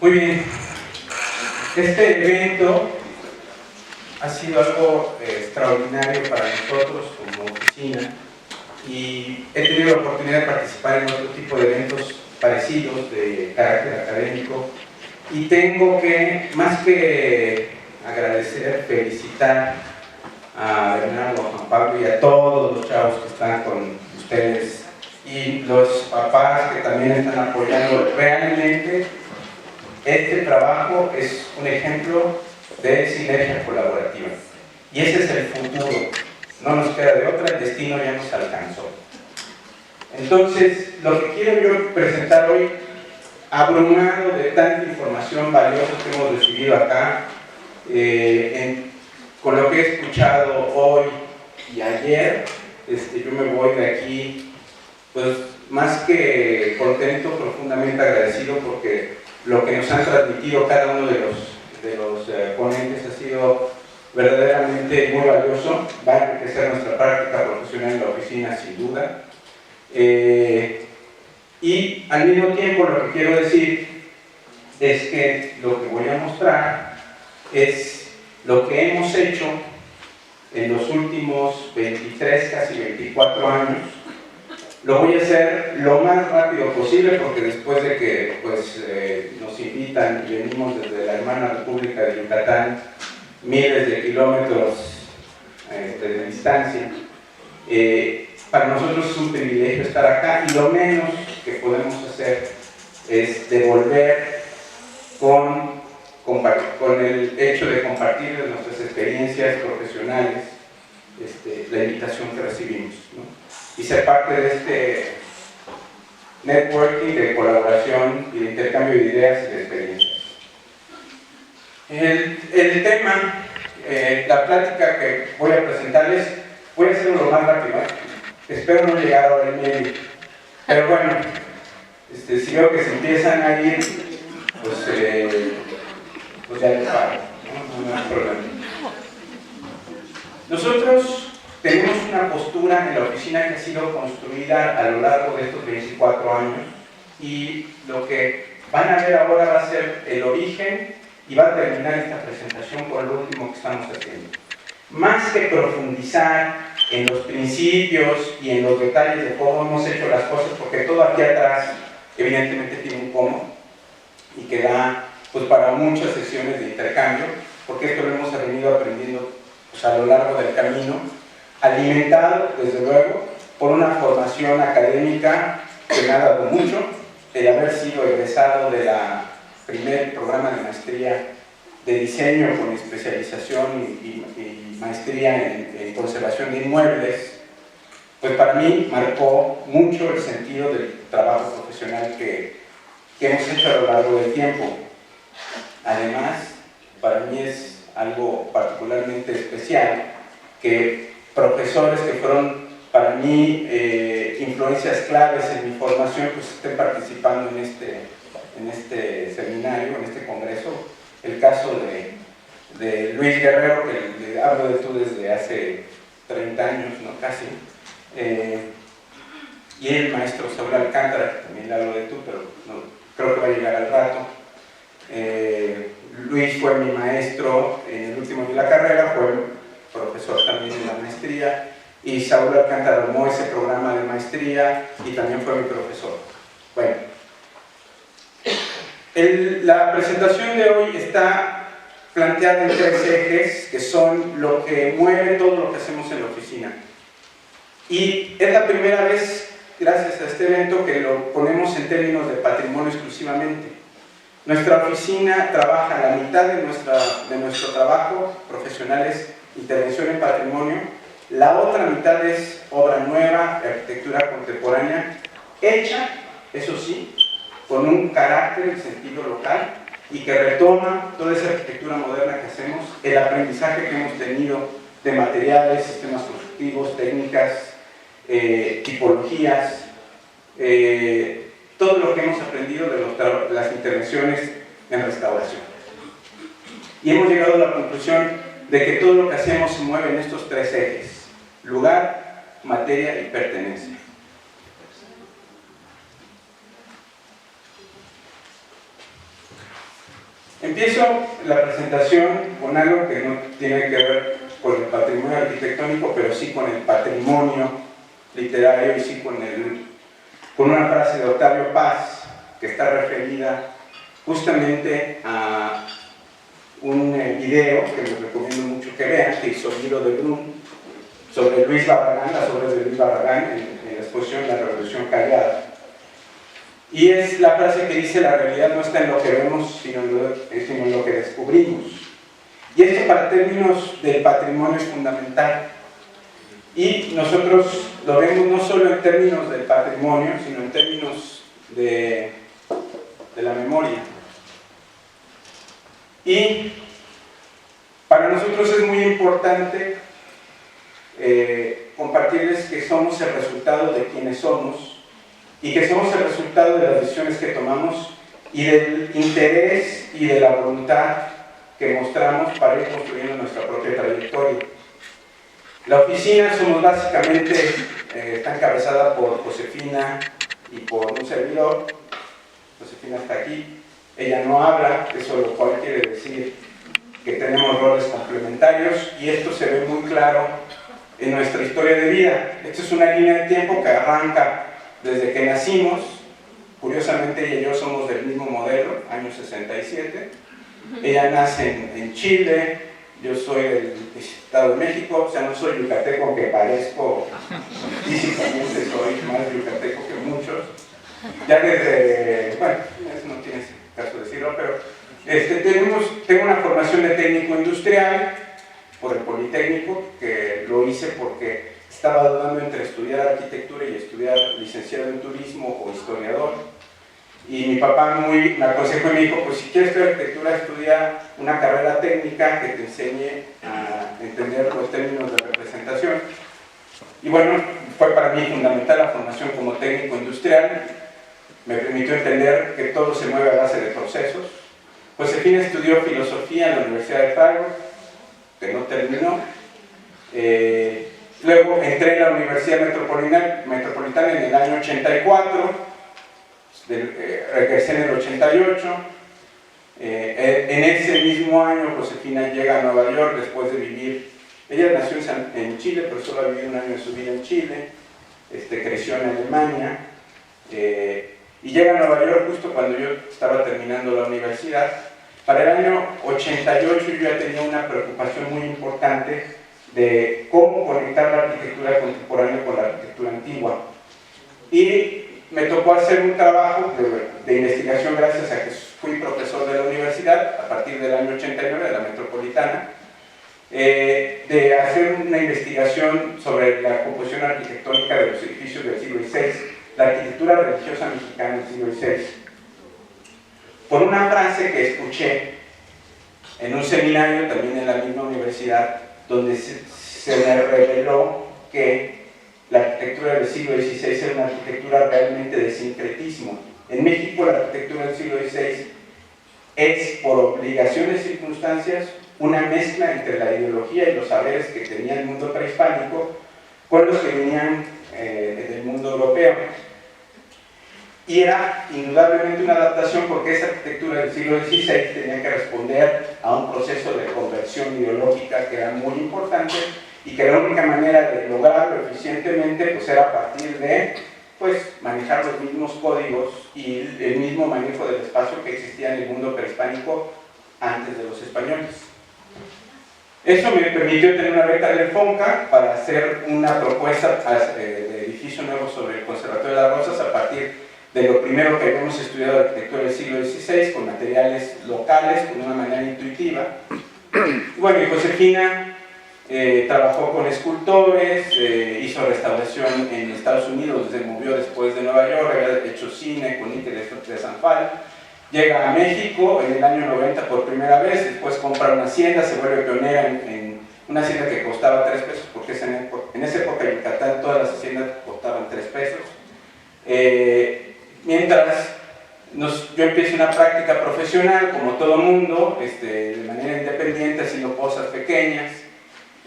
Muy bien, este evento ha sido algo extraordinario para nosotros como oficina y he tenido la oportunidad de participar en otro tipo de eventos parecidos de carácter académico y tengo que, más que agradecer, felicitar a Bernardo, a Juan Pablo y a todos los chavos que están con ustedes y los papás que también están apoyando. Realmente este trabajo es un ejemplo de sinergia colaborativa y ese es el futuro, no nos queda de otra, el destino ya nos alcanzó. Entonces, lo que quiero yo presentar hoy, abrumado de tanta información valiosa que hemos recibido acá, con lo que he escuchado hoy y ayer, yo me voy de aquí, pues más que contento, profundamente agradecido, porque lo que nos han transmitido cada uno de los ponentes ha sido verdaderamente muy valioso, va a enriquecer nuestra práctica profesional en la oficina sin duda. Y al mismo tiempo lo que quiero decir es que lo que voy a mostrar es lo que hemos hecho en los últimos 23, casi 24 años. Lo voy a hacer lo más rápido posible porque después de que pues, nos invitan y venimos desde la hermana República de Yucatán, miles de kilómetros de distancia, para nosotros es un privilegio estar acá y lo menos que podemos hacer es devolver con el hecho de compartir nuestras experiencias profesionales la invitación que recibimos, ¿no? Y ser parte de este networking, de colaboración y de intercambio de ideas y de experiencias. El tema, la plática que voy a presentarles, voy a hacerlo lo más rápido, espero no llegar a hora y media, pero bueno, si veo que se empiezan a ir, pues ya les paro, no hay problema. Nosotros tenemos una postura en la oficina que ha sido construida a lo largo de estos 24 años y lo que van a ver ahora va a ser el origen y va a terminar esta presentación con lo último que estamos haciendo. Más que profundizar en los principios y en los detalles de cómo hemos hecho las cosas, porque todo aquí atrás evidentemente tiene un cómo y que da pues, para muchas sesiones de intercambio, porque esto lo hemos venido aprendiendo pues, a lo largo del camino, alimentado, desde luego, por una formación académica que me ha dado mucho, el haber sido egresado de la primer programa de maestría de diseño con especialización y maestría en conservación de inmuebles, pues para mí marcó mucho el sentido del trabajo profesional que hemos hecho a lo largo del tiempo. Además, para mí es algo particularmente especial que profesores que fueron para mí influencias claves en mi formación pues estén participando en este seminario, en este congreso. El caso de Luis Guerrero, que le hablo de tú desde hace 30 años, ¿no? Casi, y el maestro Saúl Alcántara, que también le hablo de tú, pero no, creo que va a llegar al rato. Luis fue mi maestro en el último de la carrera, fue profesor también en la maestría, y Saúl Alcántara armó ese programa de maestría y también fue mi profesor. Bueno, la presentación de hoy está planteada en 3 ejes que son lo que mueve todo lo que hacemos en la oficina. Y es la primera vez, gracias a este evento, que lo ponemos en términos de patrimonio exclusivamente. Nuestra oficina trabaja, la mitad de nuestro trabajo profesional es intervención en patrimonio, la otra mitad es obra nueva, arquitectura contemporánea, hecha, eso sí, con un carácter en sentido local y que retoma toda esa arquitectura moderna que hacemos, el aprendizaje que hemos tenido de materiales, sistemas constructivos, técnicas, tipologías, todo lo que hemos aprendido de las intervenciones en restauración. Y hemos llegado a la conclusión de que todo lo que hacemos se mueve en estos 3 ejes: lugar, materia y pertenencia. Empiezo la presentación con algo que no tiene que ver con el patrimonio arquitectónico, pero sí con el patrimonio literario y sí con una frase de Octavio Paz que está referida justamente a un video que les recomiendo mucho que vean, que hizo Miro de Brun sobre Luis Barragán, las obras de Luis Barragán en la exposición La Revolución Callada. Y es la frase que dice: la realidad no está en lo que vemos, sino en lo que descubrimos. Y esto para términos del patrimonio es fundamental. Y nosotros lo vemos no solo en términos del patrimonio, sino en términos de la memoria. Y para nosotros es muy importante compartirles que somos el resultado de quienes somos y que somos el resultado de las decisiones que tomamos y del interés y de la voluntad que mostramos para ir construyendo nuestra propia trayectoria. La oficina somos básicamente, está encabezada por Josefina y por un servidor. Josefina está aquí, ella no habla, eso lo cual quiere decir que tenemos roles complementarios, y esto se ve muy claro en nuestra historia de vida. Esta es una línea de tiempo que arranca desde que nacimos. Curiosamente ella y yo somos del mismo modelo, año 67. Ella nace en Chile, yo soy del Estado de México, o sea, no soy yucateco, aunque parezco, físicamente soy más yucateco que muchos. Ya desde, bueno, eso no tiene caso decirlo, pero tengo una formación de técnico industrial por el Politécnico, que lo hice porque estaba dudando entre estudiar arquitectura y estudiar licenciado en turismo o historiador. Y mi papá me aconsejó y me dijo: pues si quieres estudiar arquitectura, estudia una carrera técnica que te enseñe a entender los términos de representación. Y bueno, fue para mí fundamental la formación como técnico industrial. Me permitió entender que todo se mueve a base de procesos. Josefina estudió filosofía en la Universidad de Freiburg, que no terminó. Luego entré en la Universidad Metropolitana en el año 84, regresé en el 88. En ese mismo año Josefina llega a Nueva York después de vivir, ella nació en Chile, pero solo ha vivido un año de su vida en Chile, creció en Alemania, y llega a Nueva York justo cuando yo estaba terminando la universidad. Para el año 88 yo ya tenía una preocupación muy importante de cómo conectar la arquitectura contemporánea con la arquitectura antigua. Y me tocó hacer un trabajo de investigación, gracias a que fui profesor de la universidad a partir del año 89, de la Metropolitana, de hacer una investigación sobre la composición arquitectónica de los edificios del siglo XVI, la arquitectura religiosa mexicana del siglo XVI. Por una frase que escuché en un seminario también en la misma universidad, donde se me reveló que la arquitectura del siglo XVI era una arquitectura realmente de sincretismo. En México la arquitectura del siglo XVI es, por obligaciones y circunstancias, una mezcla entre la ideología y los saberes que tenía el mundo prehispánico con los que venían del mundo europeo. Y era indudablemente una adaptación, porque esa arquitectura del siglo XVI tenía que responder a un proceso de conversión ideológica que era muy importante, y que la única manera de lograrlo eficientemente pues era a partir de manejar los mismos códigos y el mismo manejo del espacio que existía en el mundo prehispánico antes de los españoles. Eso me permitió tener una beca del FONCA para hacer una propuesta de edificio nuevo sobre el Conservatorio de las Rosas a partir de lo primero que habíamos estudiado de arquitectura del siglo XVI, con materiales locales, con una manera intuitiva. Y bueno, y Josefina trabajó con escultores, hizo restauración en Estados Unidos, se movió después de Nueva York, había hecho cine con Ike de Sanfal. Llega a México en el año 90 por primera vez, después compra una hacienda, se vuelve pionera en una hacienda que costaba 3 pesos, porque en esa época en Yucatán todas las haciendas costaban 3 pesos. Mientras yo empiezo una práctica profesional, como todo mundo, de manera independiente, haciendo cosas pequeñas.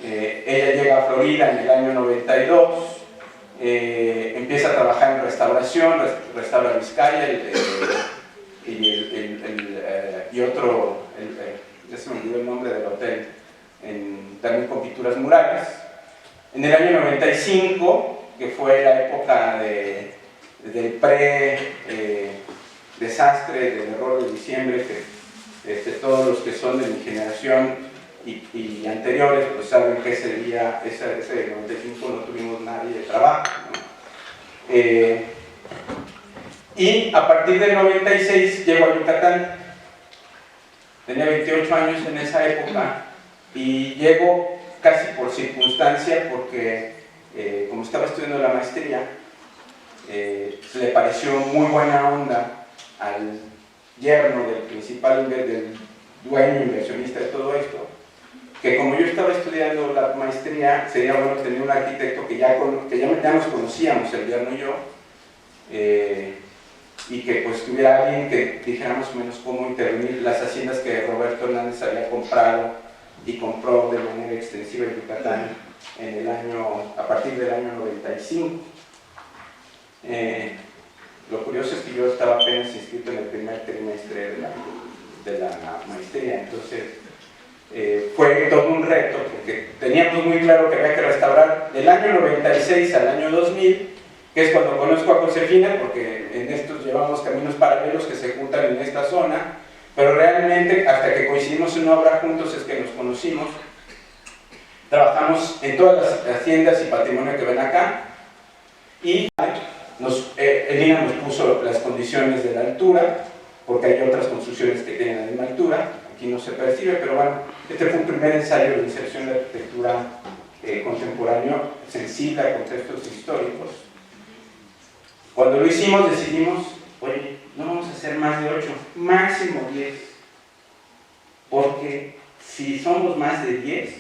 Ella llega a Florida en el año 92, empieza a trabajar en restauración, restaura Vizcaya y otro se me olvidó el nombre del hotel, también con pinturas murales. En el año 95, que fue la época del desastre del error de diciembre, que todos los que son de mi generación y anteriores pues saben que ese 95 no tuvimos nadie de trabajo, ¿no? Y a partir del 96 llego a Yucatán. Tenía 28 años en esa época y llego casi por circunstancia porque como estaba estudiando la maestría, le pareció muy buena onda al yerno del principal, del dueño inversionista de todo esto, que como yo estaba estudiando la maestría, sería bueno tener un arquitecto que ya nos conocíamos, el yerno y yo, y que pues tuviera alguien que dijera más o menos cómo intervenir las haciendas que Roberto Hernández había comprado y compró de manera extensiva en Yucatán a partir del año 95. Lo curioso es que yo estaba apenas inscrito en el primer trimestre de la maestría, entonces fue todo un reto porque teníamos muy claro que había que restaurar del año 96 al año 2000, que es cuando conozco a Josefina, porque en estos llevamos caminos paralelos que se juntan en esta zona, pero realmente hasta que coincidimos en una obra juntos es que nos conocimos. Trabajamos en todas las haciendas y patrimonio que ven acá, y Elina nos puso las condiciones de la altura, porque hay otras construcciones que tienen la misma altura, aquí no se percibe, pero bueno, este fue un primer ensayo de inserción de arquitectura contemporáneo sensible a contextos históricos. Cuando lo hicimos decidimos, oye, no vamos a hacer más de 8, máximo 10, porque si somos más de 10,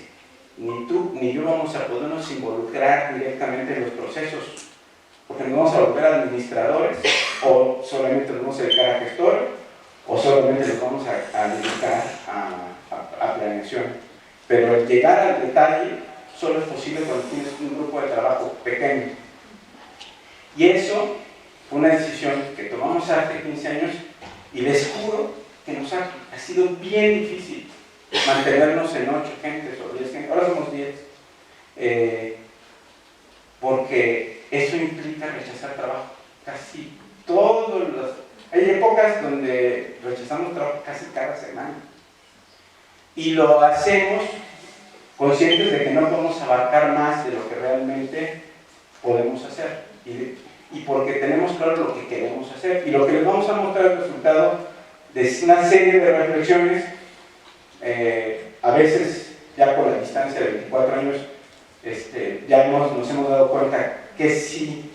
ni tú ni yo vamos a podernos involucrar directamente en los procesos, porque nos vamos a volver administradores, o solamente nos vamos a dedicar a gestores, o solamente nos vamos a dedicar a planeación. Pero el llegar al detalle solo es posible cuando tienes un grupo de trabajo pequeño. Y eso fue una decisión que tomamos hace 15 años, y les juro que nos ha sido bien difícil mantenernos en 8 gentes o 10 gentes, ahora somos 10, porque eso implica rechazar trabajo. Casi todos los... Hay épocas donde rechazamos trabajo casi cada semana, y lo hacemos conscientes de que no podemos abarcar más de lo que realmente podemos hacer, y porque tenemos claro lo que queremos hacer, y lo que les vamos a mostrar es el resultado de una serie de reflexiones. A veces ya por la distancia de 24 años ya nos hemos dado cuenta que sí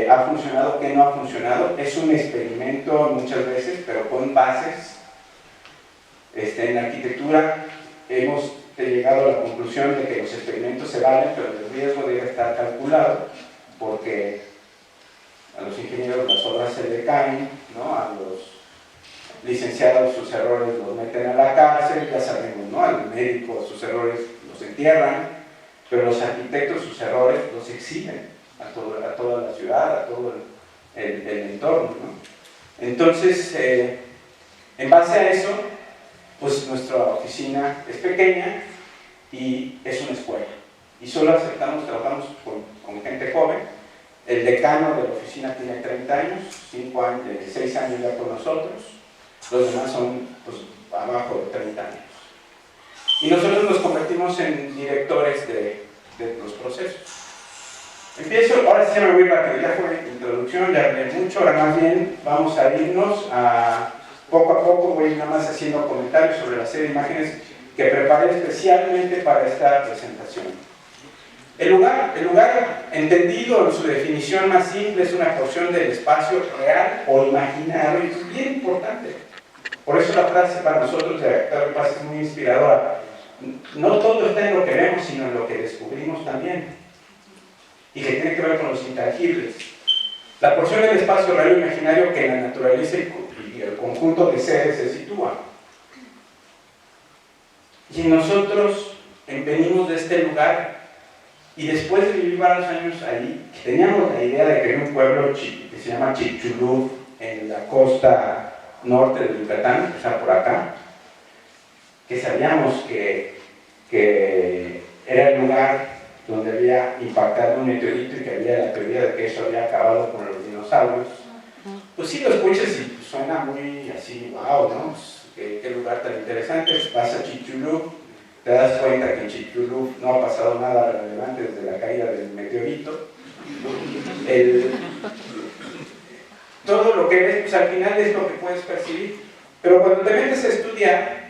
ha funcionado, que no ha funcionado. Es un experimento muchas veces, pero con bases. En la arquitectura hemos llegado a la conclusión de que los experimentos se valen, pero el riesgo debe estar calculado, porque a los ingenieros las obras se le caen, ¿no? A los licenciados sus errores los meten a la cárcel, ya sabemos, ¿no? Al médico sus errores los entierran, pero los arquitectos sus errores los exhiben a toda la ciudad, a todo el entorno, ¿no? Entonces, en base a eso, pues nuestra oficina es pequeña y es una escuela, y solo trabajamos con gente joven. El decano de la oficina tiene 30 años, 6 años ya con nosotros. Los demás son pues, abajo de 30 años. Y nosotros nos convertimos en directores de los procesos. Empiezo, ahora sí me voy rápido, ya fue introducción, ya hablé mucho, ahora más bien vamos a irnos poco a poco, voy nada más haciendo comentarios sobre la serie de imágenes que preparé especialmente para esta presentación. El lugar, entendido en su definición más simple, es una porción del espacio real o imaginario, y es bien importante. Por eso la frase para nosotros de Octavio Paz es muy inspiradora. No todo está en lo que vemos, sino en lo que descubrimos también, y que tiene que ver con los intangibles. La porción del espacio real o imaginario que en la naturaleza y el conjunto de seres se sitúa. Y nosotros venimos de este lugar, y después de vivir varios años allí, teníamos la idea de que hay un pueblo que se llama Chicxulub, en la costa norte de Yucatán, o sea, por acá, que sabíamos que era el lugar donde había impactado un meteorito y que había la teoría de que eso había acabado con los dinosaurios, pues sí lo escuchas y pues, suena muy así, wow, ¿no? Pues, qué lugar tan interesante. Vas a Chicxulub, te das cuenta que en Chicxulub no ha pasado nada relevante desde la caída del meteorito. Todo lo que ves, pues al final es lo que puedes percibir. Pero cuando te metes a estudiar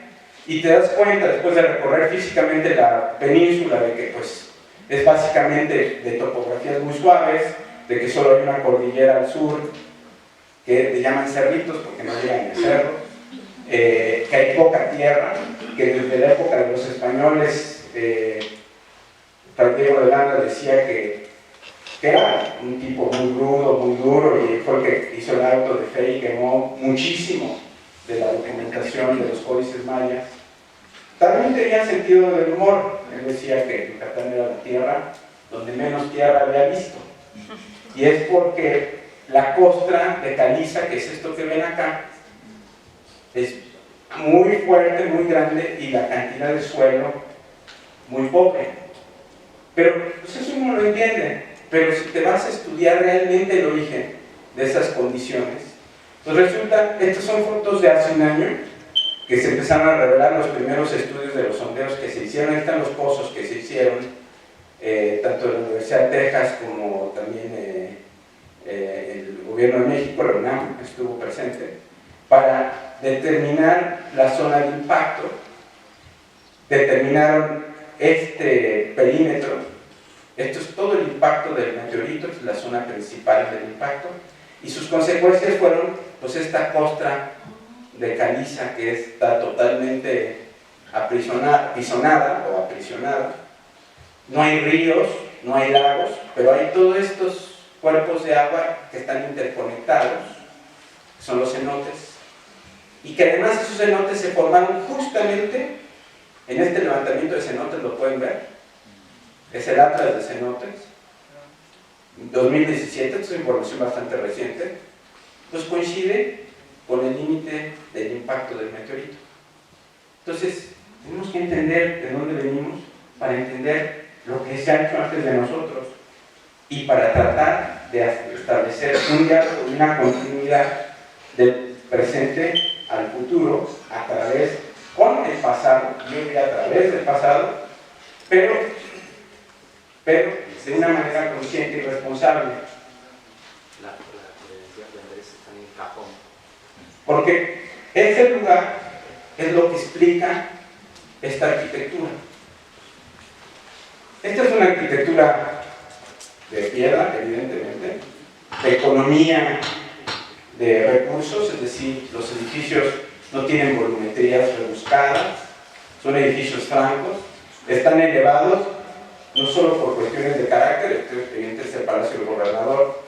y te das cuenta, después de recorrer físicamente la península, de que pues es básicamente de topografías muy suaves, de que solo hay una cordillera al sur, que le llaman cerritos porque no llegan a cerros, que hay poca tierra, que desde la época de los españoles, Fray Diego de Landa decía que era un tipo muy rudo, muy duro, y fue el que hizo el auto de fe y quemó muchísimo de la documentación de los códices mayas. También tenía sentido del humor. Él decía que Yucatán era la tierra donde menos tierra había visto. Y es porque la costra de caliza, que es esto que ven acá, es muy fuerte, muy grande, y la cantidad de suelo muy pobre. Pero pues eso uno lo entiende. Pero si te vas a estudiar realmente el origen de esas condiciones, pues resulta, estas son fotos de hace un año, que se empezaron a revelar los primeros estudios de los sondeos que se hicieron. Ahí están los pozos que se hicieron, tanto en la Universidad de Texas como también el gobierno de México, la UNAM estuvo presente, para determinar la zona de impacto. Determinaron este perímetro. Esto es todo el impacto del meteorito, es la zona principal del impacto, y sus consecuencias fueron pues esta costra de caliza que está totalmente apisonada o aprisionada. No hay ríos, no hay lagos, pero hay todos estos cuerpos de agua que están interconectados, que son los cenotes, y que además esos cenotes se formaron justamente en este levantamiento de cenotes, lo pueden ver, es el Atlas de Cenotes, 2017, es una información bastante reciente, pues coincide con el límite del impacto del meteorito. Entonces, tenemos que entender de dónde venimos para entender lo que se ha hecho antes de nosotros y para tratar de establecer un diálogo y una continuidad del presente al futuro a través, con el pasado, yo diría a través del pasado, pero de una manera consciente y responsable. La credencial de Andrés está en el cajón. Porque ese lugar es lo que explica esta arquitectura. Esta es una arquitectura de piedra, evidentemente, de economía de recursos, es decir, los edificios no tienen volumetrías rebuscadas, son edificios francos, están elevados, no solo por cuestiones de carácter, evidentemente el Palacio del Gobernador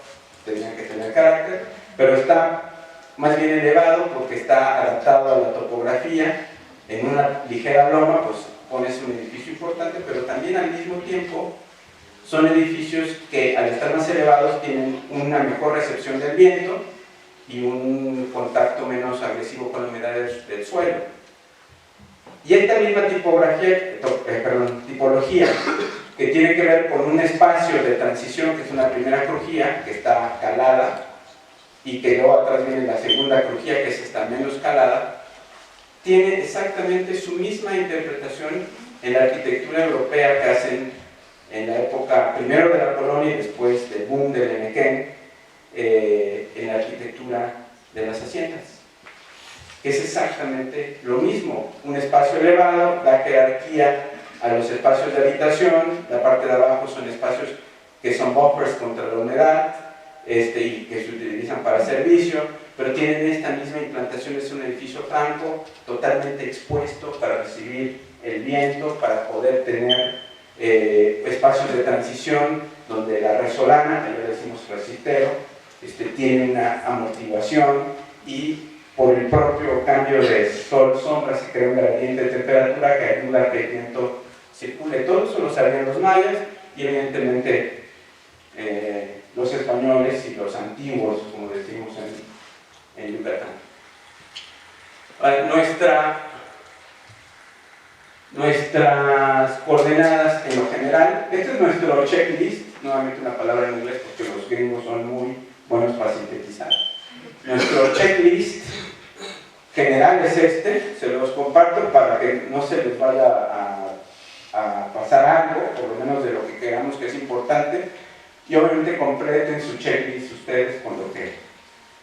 tenía que tener carácter, pero está más bien elevado porque está adaptado a la topografía. En una ligera loma pues pones un edificio importante, pero también al mismo tiempo son edificios que al estar más elevados tienen una mejor recepción del viento y un contacto menos agresivo con la humedad del suelo. Y esta misma tipología que tiene que ver con un espacio de transición, que es una primera crujía que está calada, y que luego atrás viene la segunda crujía, que es esta menos calada, tiene exactamente su misma interpretación en la arquitectura europea que hacen en la época primero de la colonia y después del boom del Enequén, en la arquitectura de las haciendas, que es exactamente lo mismo. Un espacio elevado da jerarquía a los espacios de habitación, la parte de abajo son espacios que son buffers contra la humedad, y que se utilizan para servicio, pero tienen esta misma implantación. Es un edificio franco, totalmente expuesto para recibir el viento, para poder tener espacios de transición donde la resolana, que le decimos resistero, tiene una amortiguación, y por el propio cambio de sol-sombra se crea un gradiente de temperatura que ayuda a que el viento circule. Todo eso lo sabían los mayas y evidentemente los españoles y los antiguos, como decimos en Yucatán. nuestras coordenadas en lo general. Este es nuestro checklist, nuevamente una palabra en inglés porque los gringos son muy buenos para sintetizar. Nuestro checklist general es este, se los comparto para que no se les vaya a pasar algo, por lo menos de lo que creamos que es importante, y obviamente completen su checklist ustedes con lo que,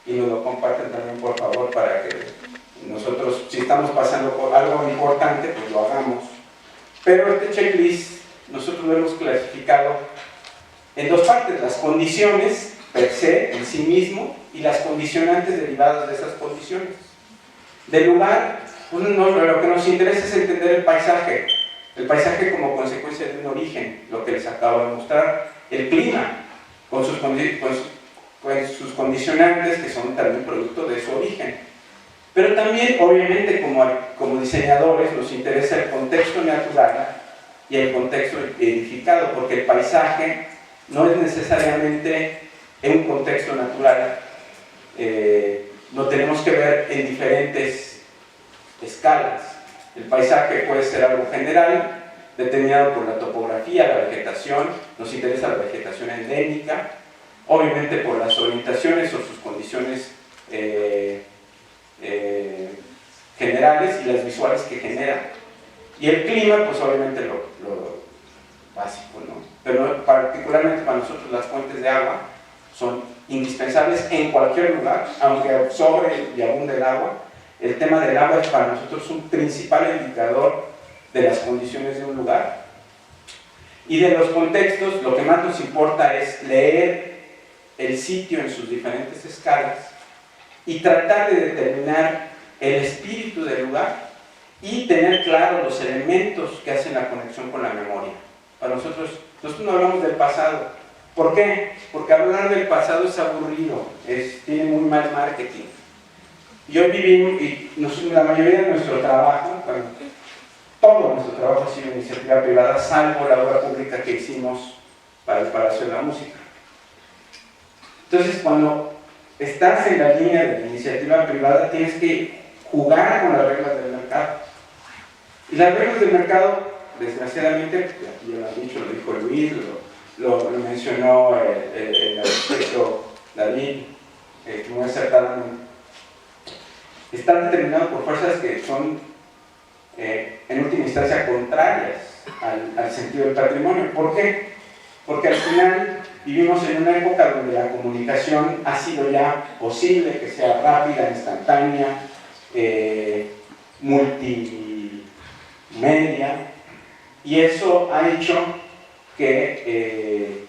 y nos lo comparten también por favor para que nosotros, si estamos pasando por algo importante, pues lo hagamos. Pero este checklist nosotros lo hemos clasificado en dos partes: las condiciones per se, en sí mismo, y las condicionantes derivadas de esas condiciones. Del lugar, pues lo que nos interesa es entender el paisaje como consecuencia de un origen, lo que les acabo de mostrar, el clima, con sus condicionantes que son también producto de su origen. Pero también, obviamente, como diseñadores, nos interesa el contexto natural y el contexto edificado, porque el paisaje no es necesariamente en un contexto natural, lo tenemos que ver en diferentes escalas. El paisaje puede ser algo general, determinado por la topografía, la vegetación, nos interesa la vegetación endémica, obviamente por las orientaciones o sus condiciones generales y las visuales que genera, y el clima, pues obviamente lo básico, ¿no? Pero particularmente para nosotros las fuentes de agua son indispensables en cualquier lugar, aunque sobre y abunde el agua. El tema del agua es para nosotros un principal indicador de las condiciones de un lugar. Y de los contextos, lo que más nos importa es leer el sitio en sus diferentes escalas y tratar de determinar el espíritu del lugar y tener claros los elementos que hacen la conexión con la memoria. Para nosotros no hablamos del pasado. ¿Por qué? Porque hablar del pasado es aburrido, tiene muy mal marketing. Yo viví, la mayoría de nuestro trabajo, bueno, todo nuestro trabajo ha sido iniciativa privada, salvo la obra pública que hicimos para el Palacio de la Música. Entonces, cuando estás en la línea de la iniciativa privada, tienes que jugar con las reglas del mercado. Y las reglas del mercado, desgraciadamente, aquí ya lo han dicho, lo dijo Luis, lo mencionó el arquitecto David, muy acertadamente, están determinados por fuerzas que son, en última instancia, contrarias al sentido del patrimonio. ¿Por qué? Porque al final vivimos en una época donde la comunicación ha sido ya posible, que sea rápida, instantánea, multimedia, y eso ha hecho que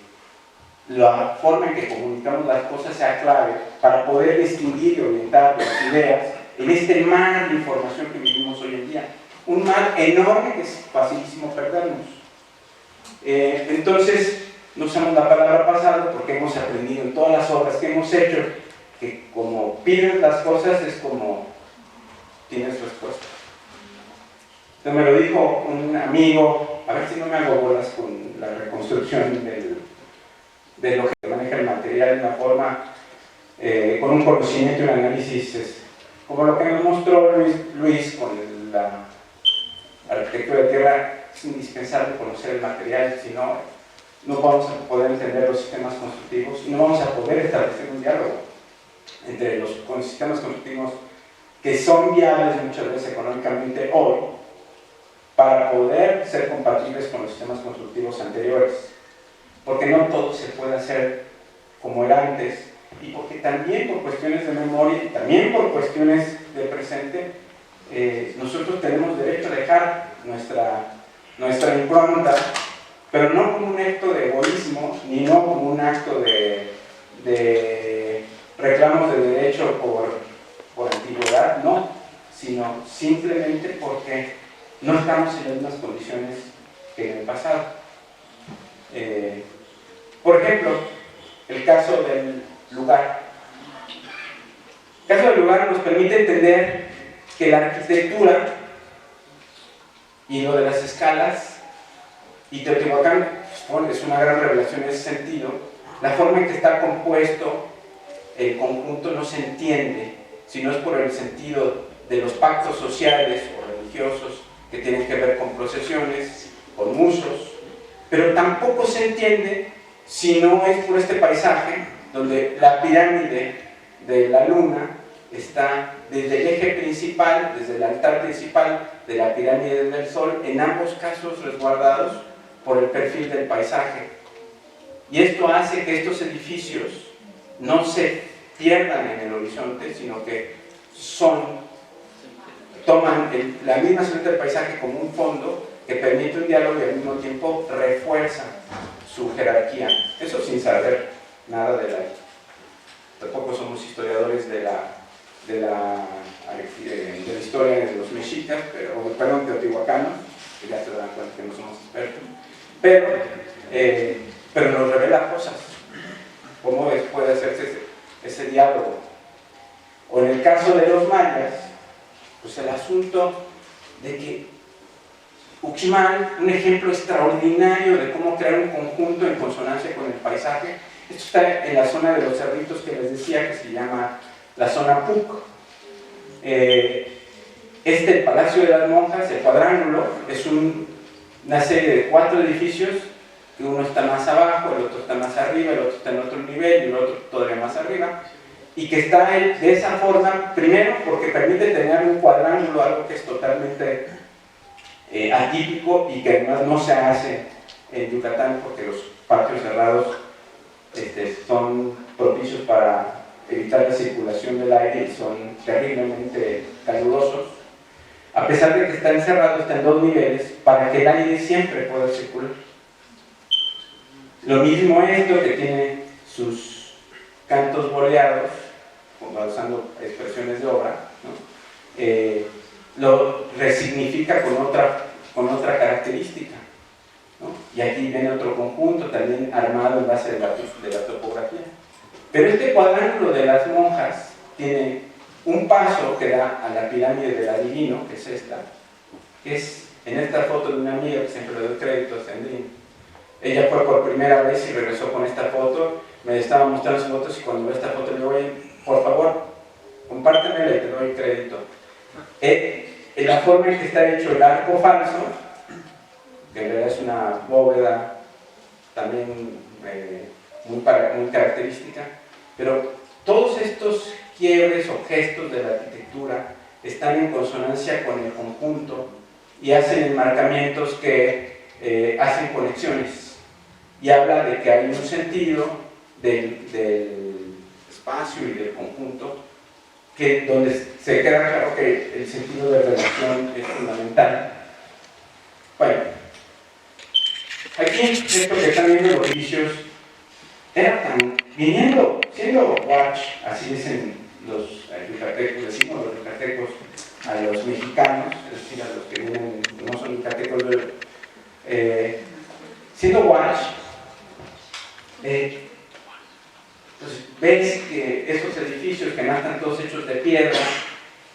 la forma en que comunicamos las cosas sea clave para poder distinguir y orientar las ideas en este mar de información que vivimos hoy en día. Un mar enorme que es facilísimo perdernos. Entonces, no usamos la palabra pasado porque hemos aprendido en todas las obras que hemos hecho que como pides las cosas es como tienes respuesta. Entonces me lo dijo un amigo, a ver si no me hago bolas con la reconstrucción de lo que maneja el material de una forma, con un conocimiento y un análisis, como lo que nos mostró Luis con la arquitectura de tierra. Es indispensable conocer el material, si no, no vamos a poder entender los sistemas constructivos y no vamos a poder establecer un diálogo entre los sistemas constructivos que son viables muchas veces económicamente hoy para poder ser compatibles con los sistemas constructivos anteriores, porque no todo se puede hacer como era antes, y porque también por cuestiones de memoria y también por cuestiones de presente, nosotros tenemos derecho a dejar nuestra impronta, pero no como un acto de egoísmo, ni no como un acto de reclamos de derecho por antigüedad, no, sino simplemente porque no estamos en las mismas condiciones que en el pasado. Por ejemplo, el caso del lugar. El caso del lugar nos permite entender que la arquitectura y lo de las escalas, y Teotihuacán, bueno, es una gran revelación en ese sentido. La forma en que está compuesto el conjunto no se entiende si no es por el sentido de los pactos sociales o religiosos que tienen que ver con procesiones, con usos, pero tampoco se entiende si no es por este paisaje donde la pirámide de la luna está desde el eje principal, desde el altar principal de la pirámide del sol, en ambos casos resguardados por el perfil del paisaje. Y esto hace que estos edificios no se pierdan en el horizonte, sino que toman la misma silueta del paisaje como un fondo que permite un diálogo y al mismo tiempo refuerza su jerarquía. Eso sin saber nada de tampoco somos historiadores de la historia de los mexicas, perdón, teotihuacanos, que ya se dan cuenta que no somos expertos, pero nos revela cosas, cómo puede hacerse ese diálogo. O en el caso de los mayas, pues el asunto de que Uxmal, un ejemplo extraordinario de cómo crear un conjunto en consonancia con el paisaje. Esto está en la zona de los cerritos que les decía, que se llama la zona Puc. El Palacio de las Monjas, el cuadrángulo, es una serie de 4 edificios, que uno está más abajo, el otro está más arriba, el otro está en otro nivel y el otro todavía más arriba, y que está de esa forma, primero porque permite tener un cuadrángulo, algo que es totalmente atípico y que además no se hace en Yucatán porque los patios cerrados son propicios para evitar la circulación del aire y son terriblemente calurosos. A pesar de que está encerrado, está en 2 niveles para que el aire siempre pueda circular. Lo mismo esto, que tiene sus cantos boleados, usando expresiones de obra, ¿no? Lo resignifica con otra característica, ¿no? Y aquí viene otro conjunto también armado en base de la topografía. Pero este cuadrángulo de las monjas tiene un paso que da a la pirámide del adivino, que es esta, que es en esta foto de una amiga que siempre le doy crédito a Sandrine. Ella fue por primera vez y regresó con esta foto, me estaba mostrando sus fotos y cuando ve esta foto le digo, oye, por favor, compártemela y te doy crédito. En la forma en que está hecho el arco falso, que en realidad es una bóveda también muy característica, pero todos estos quiebres o gestos de la arquitectura están en consonancia con el conjunto y hacen enmarcamientos que hacen conexiones, y habla de que hay un sentido del espacio y del conjunto donde se queda claro que el sentido de relación es fundamental. Bueno, aquí esto que están viendo los edificios era siendo watch, así dicen los yucatecos, decimos los yucatecos a los mexicanos, es decir, a los que vienen, no son yucatecos, siendo watch, pues ves que esos edificios que no están todos hechos de piedra,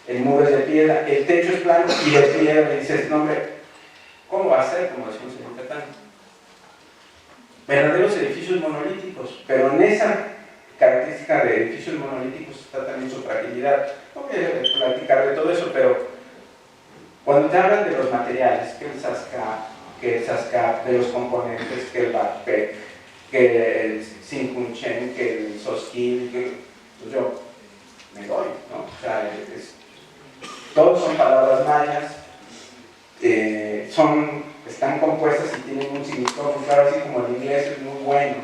el muro es de piedra, el techo es plano y de piedra, y dices, no hombre, ¿cómo va a ser? Como decimos en Yucatán. Verdaderos edificios monolíticos, pero en esa característica de edificios monolíticos está también su fragilidad. No voy a platicar de todo eso, pero cuando te hablan de los materiales, que el SASCAP, de los componentes, que el backpack, que el Sinkunchen, que el Soskil, pues yo me doy, ¿no? O sea, todos son palabras mayas, están compuestas y tienen un significado muy claro, así como el inglés es muy bueno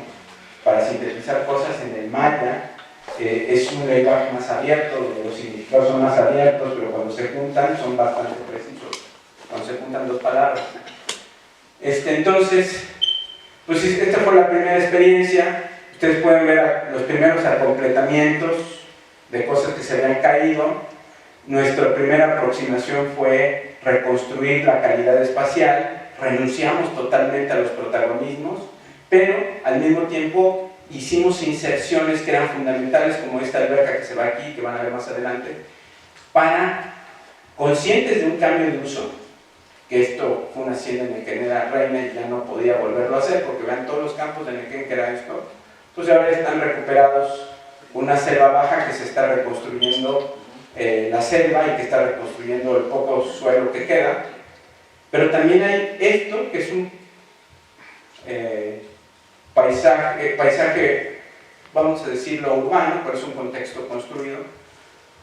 para sintetizar cosas. En el maya es un lenguaje más abierto, los significados son más abiertos, pero cuando se juntan son bastante precisos, cuando se juntan 2 palabras. Entonces, pues esta fue la primera experiencia. Ustedes pueden ver los primeros acompletamientos de cosas que se habían caído. Nuestra primera aproximación fue reconstruir la calidad espacial, renunciamos totalmente a los protagonismos, pero al mismo tiempo hicimos inserciones que eran fundamentales, como esta alberca que se va aquí, que van a ver más adelante, para, conscientes de un cambio de uso, que esto fue una hacienda en Nequén era reina y ya no podía volverlo a hacer, porque vean todos los campos de Nequén que era esto, pues ahora están recuperados una selva baja que se está reconstruyendo la selva y que está reconstruyendo el poco suelo que queda, Pero también hay esto, que es un paisaje, vamos a decirlo, urbano, pero es un contexto construido,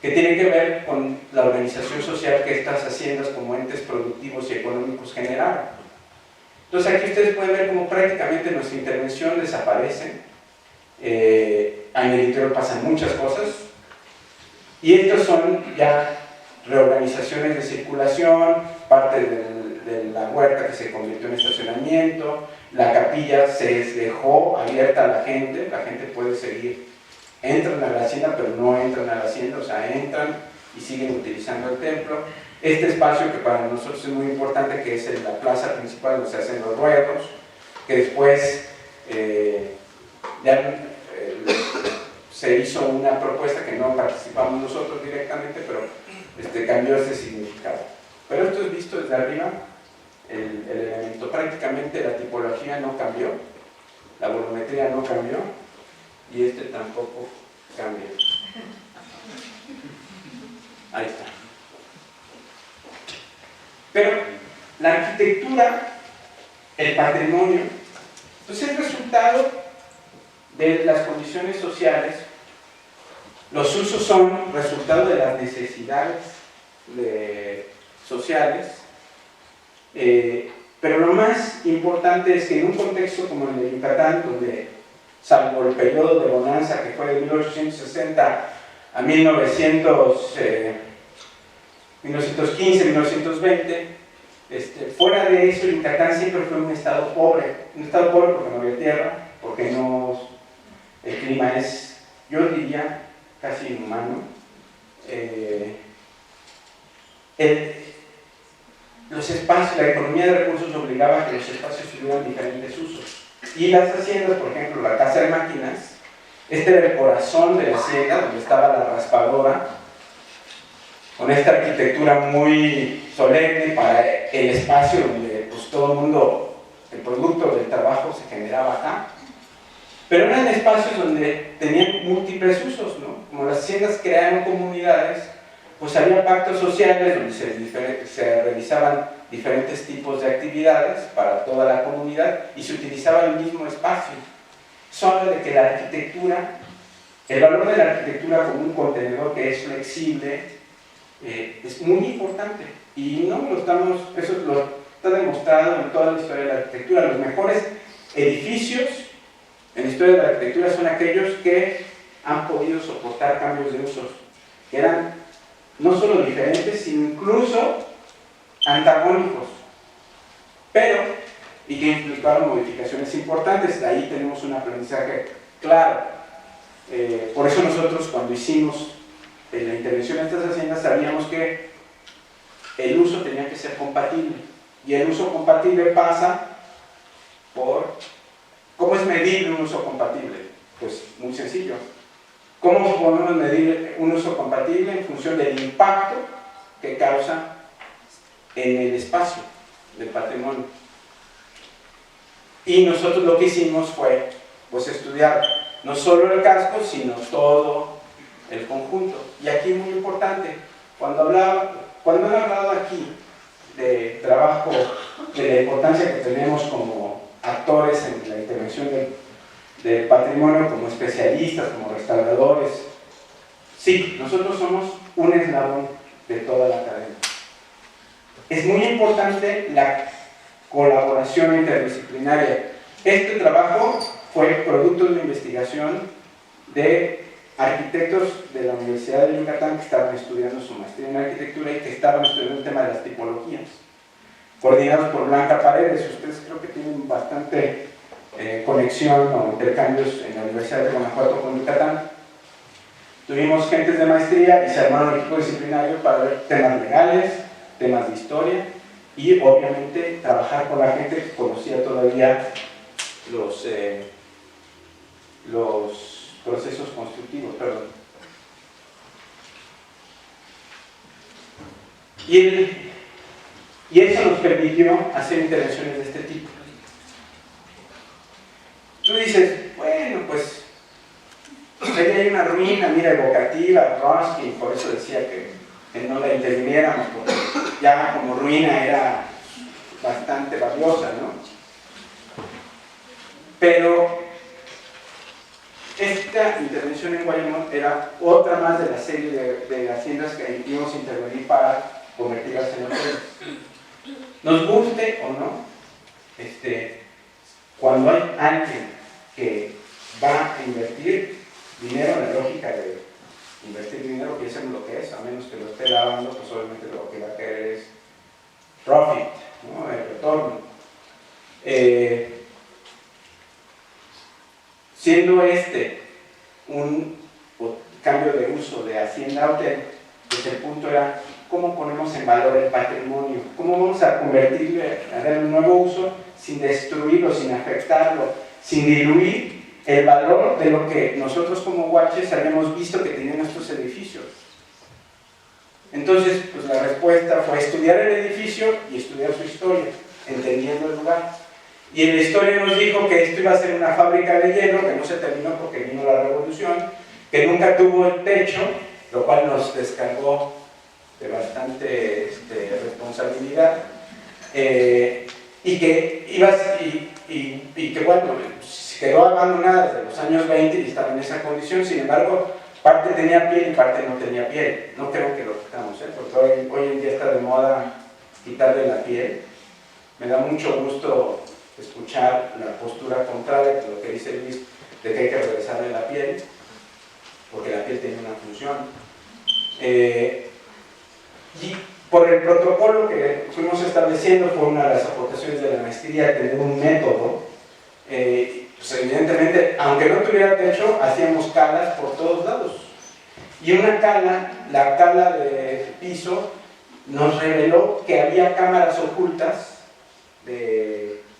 que tiene que ver con la organización social que estas haciendas como entes productivos y económicos generaron. Entonces aquí ustedes pueden ver cómo prácticamente nuestra intervención desaparece. En el interior pasan muchas cosas, y estos son ya reorganizaciones de circulación, parte de la huerta que se convirtió en estacionamiento, la capilla se dejó abierta a la gente puede seguir, entran a la hacienda pero no entran a la hacienda, o sea, entran y siguen utilizando el templo. Este espacio que para nosotros es muy importante, que es la plaza principal donde se hacen los ruedos, que después se hizo una propuesta que no participamos nosotros directamente, pero cambió ese significado. Pero esto es visto desde arriba, el elemento. Prácticamente la tipología no cambió, la volumetría no cambió, y tampoco cambia. Ahí está. Pero la arquitectura, el patrimonio, pues es resultado de las condiciones sociales. Los usos son resultado de las necesidades sociales, pero lo más importante es que en un contexto como el de Yucatán, donde salvo el periodo de bonanza que fue de 1860 a 1915, 1920, fuera de eso Yucatán siempre fue un estado pobre porque no había tierra, porque el clima es, yo diría, casi inhumano. Los espacios, la economía de recursos obligaba a que los espacios tuvieran diferentes usos. Y las haciendas, por ejemplo, la casa de máquinas, era el corazón de la hacienda, donde estaba la raspadora, con esta arquitectura muy solemne para el espacio donde pues, todo el mundo, el producto del trabajo se generaba acá. Pero eran espacios donde tenían múltiples usos, ¿no? Como las haciendas crearon comunidades, pues había pactos sociales donde se realizaban diferentes tipos de actividades para toda la comunidad y se utilizaba el mismo espacio. Solo de que la arquitectura, el valor de la arquitectura como un contenedor que es flexible, es muy importante. Y no eso lo está demostrado en toda la historia de la arquitectura. Los mejores edificios en la historia de la arquitectura son aquellos que han podido soportar cambios de usos, que eran no solo diferentes, sino incluso antagónicos, y que implicaron modificaciones importantes. De ahí tenemos un aprendizaje claro. Por eso nosotros, cuando hicimos la intervención en estas haciendas, sabíamos que el uso tenía que ser compatible, y el uso compatible pasa por ¿cómo es medible un uso compatible? Pues muy sencillo. ¿Cómo podemos medir un uso compatible? En función del impacto que causa en el espacio del patrimonio. Y nosotros lo que hicimos fue pues, estudiar no solo el casco, sino todo el conjunto. Y aquí muy importante, cuando han hablado aquí de trabajo, de la importancia que tenemos como actores en la intervención del patrimonio, como especialistas, como restauradores, sí, nosotros somos un eslabón de toda la cadena. Es muy importante la colaboración interdisciplinaria. Este trabajo fue producto de una investigación de arquitectos de la Universidad de Yucatán que estaban estudiando su maestría en arquitectura y que estaban estudiando el tema de las tipologías, coordinados por Blanca Paredes. Ustedes creo que tienen bastante conexión o intercambios en la Universidad de Guanajuato con Yucatán. Tuvimos gentes de maestría y se armaron equipos disciplinarios para ver temas legales, temas de historia y obviamente trabajar con la gente que conocía todavía los procesos constructivos, perdón. Y eso nos permitió hacer intervenciones de este tipo. Tú dices, bueno, pues ahí hay una ruina, mira, evocativa, Ruskin, por eso decía que no la interviniéramos, porque ya como ruina era bastante valiosa, ¿no? Pero esta intervención en Guayamón era otra más de la serie de haciendas que íbamos a intervenir para convertirlas en hoteles. Nos guste o no, cuando hay alguien que va a invertir dinero, en la lógica de invertir dinero, piensen lo que es, a menos que lo esté lavando, pues obviamente lo que va a querer es profit, ¿no? El retorno. Siendo un cambio de uso de hacienda a hotel, pues el punto era cómo ponemos en valor el patrimonio, cómo vamos a convertirle, a dar un nuevo uso sin destruirlo, sin afectarlo, sin diluir el valor de lo que nosotros como guaches habíamos visto que tenían nuestros edificios. Entonces, pues la respuesta fue estudiar el edificio y estudiar su historia, entendiendo el lugar. Y en la historia nos dijo que esto iba a ser una fábrica de hielo, que no se terminó porque vino la revolución, que nunca tuvo el techo, lo cual nos descargó de bastante responsabilidad, y que bueno, quedó abandonada desde los años 20 y estaba en esa condición. Sin embargo, parte tenía piel y parte no tenía piel. No creo que lo quitamos, porque hoy en día está de moda quitarle la piel. Me da mucho gusto escuchar la postura contraria de lo que dice Luis, de que hay que regresarle la piel, porque la piel tiene una función. Y por el protocolo que fuimos estableciendo, fue una de las aportaciones de la maestría, tener un método. Pues evidentemente, aunque no tuviera techo, hacíamos calas por todos lados. Y una cala, la cala de piso, nos reveló que había cámaras ocultas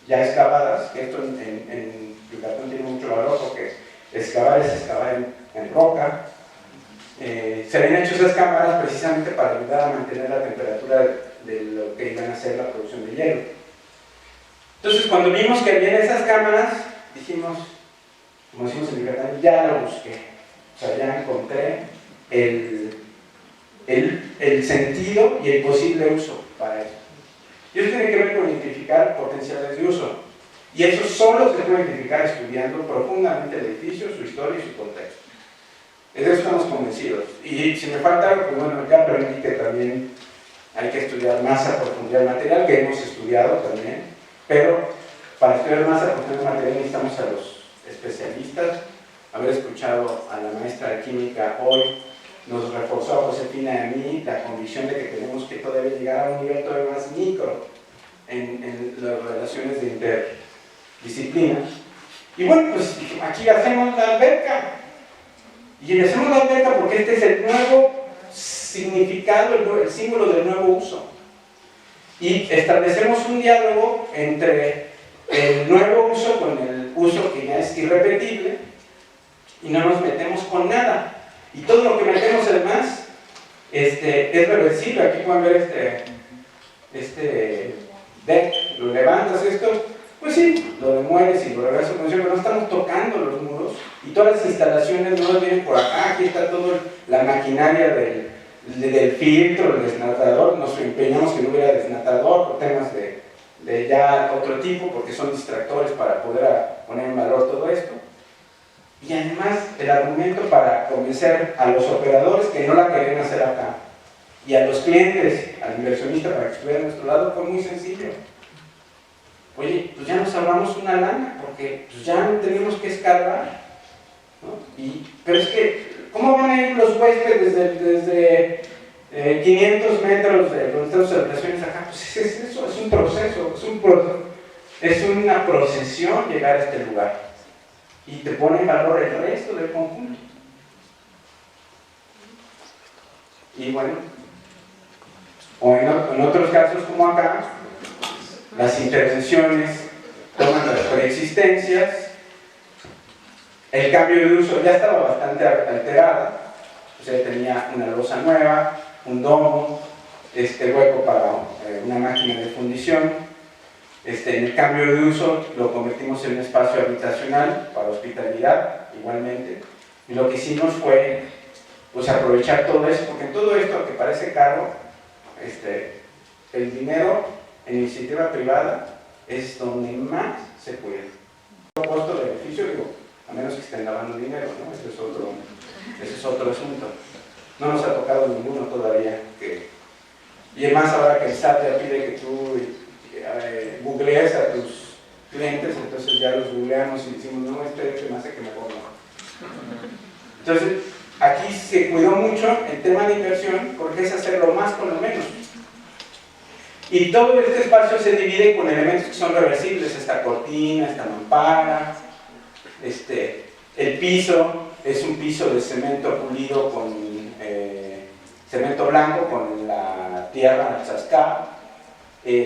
ya excavadas, que esto en Yucatán tiene mucho valor porque excavar es excavar en roca. Se habían hecho esas cámaras precisamente para ayudar a mantener la temperatura de lo que iban a ser la producción de hielo. Entonces, cuando vimos que había esas cámaras, dijimos, como decimos en Yucatán, ya lo busqué. O sea, ya encontré el sentido y el posible uso para eso. Y eso tiene que ver con identificar potenciales de uso. Y eso solo se puede identificar estudiando profundamente el edificio, su historia y su contexto. De eso estamos convencidos. Y si me falta algo, pues bueno, ya aprendí que también hay que estudiar más a profundidad el material, que hemos estudiado también, pero para estudiar más a profundidad el material necesitamos a los especialistas. Haber escuchado a la maestra de química hoy nos reforzó a Josefina y a mí la convicción de que tenemos que todavía llegar a un nivel todavía más micro en las relaciones de interdisciplina. Y bueno, pues aquí hacemos la alberca. Y hacemos la alberca porque este es el nuevo significado, el símbolo del nuevo uso. Y establecemos un diálogo entre el nuevo uso con el uso que ya es irrepetible y no nos metemos con nada. Y todo lo que metemos además es reversible. Aquí pueden ver este deck, lo levantas esto, pues sí, lo demueles y lo regresas, pero no estamos tocando los muros y todas las instalaciones no vienen por acá. Aquí está toda la maquinaria del filtro, el desnatador. Nos empeñamos que no hubiera desnatador por temas de ya otro tipo, porque son distractores para poder poner en valor todo esto. Y además el argumento para convencer a los operadores que no la querían hacer acá y a los clientes, al inversionista para que estuviera a nuestro lado, fue muy sencillo. Oye, pues ya nos ahorramos una lana porque pues ya no tenemos que escarbar, ¿no? Pero es que, ¿cómo van a ir los huéspedes desde 500 metros de donde están sus habitaciones acá? Pues eso es un proceso, es una procesión llegar a este lugar. Y te pone en valor el resto del conjunto. Y bueno, o en otros casos como acá, las intervenciones toman las preexistencias, el cambio de uso ya estaba bastante alterada, o sea, tenía una losa nueva, un domo, hueco para una máquina de fundición. En el cambio de uso lo convertimos en un espacio habitacional para hospitalidad, igualmente. Y lo que hicimos fue pues, aprovechar todo eso, porque todo esto que parece caro, el dinero en iniciativa privada es donde más se cuida. Costo-beneficio, digo, a menos que estén lavando dinero, ¿no? Ese es otro asunto. No nos ha tocado ninguno todavía. Y además ahora que el SAT ya pide que tú googlees a tus clientes, entonces ya los googleamos y decimos, no, este me hace que mejor no. Entonces, aquí se cuidó mucho el tema de inversión porque es hacerlo más con lo menos. Y todo este espacio se divide con elementos que son reversibles, esta cortina, esta mampara, el piso es un piso de cemento pulido con cemento blanco con la tierra sascá,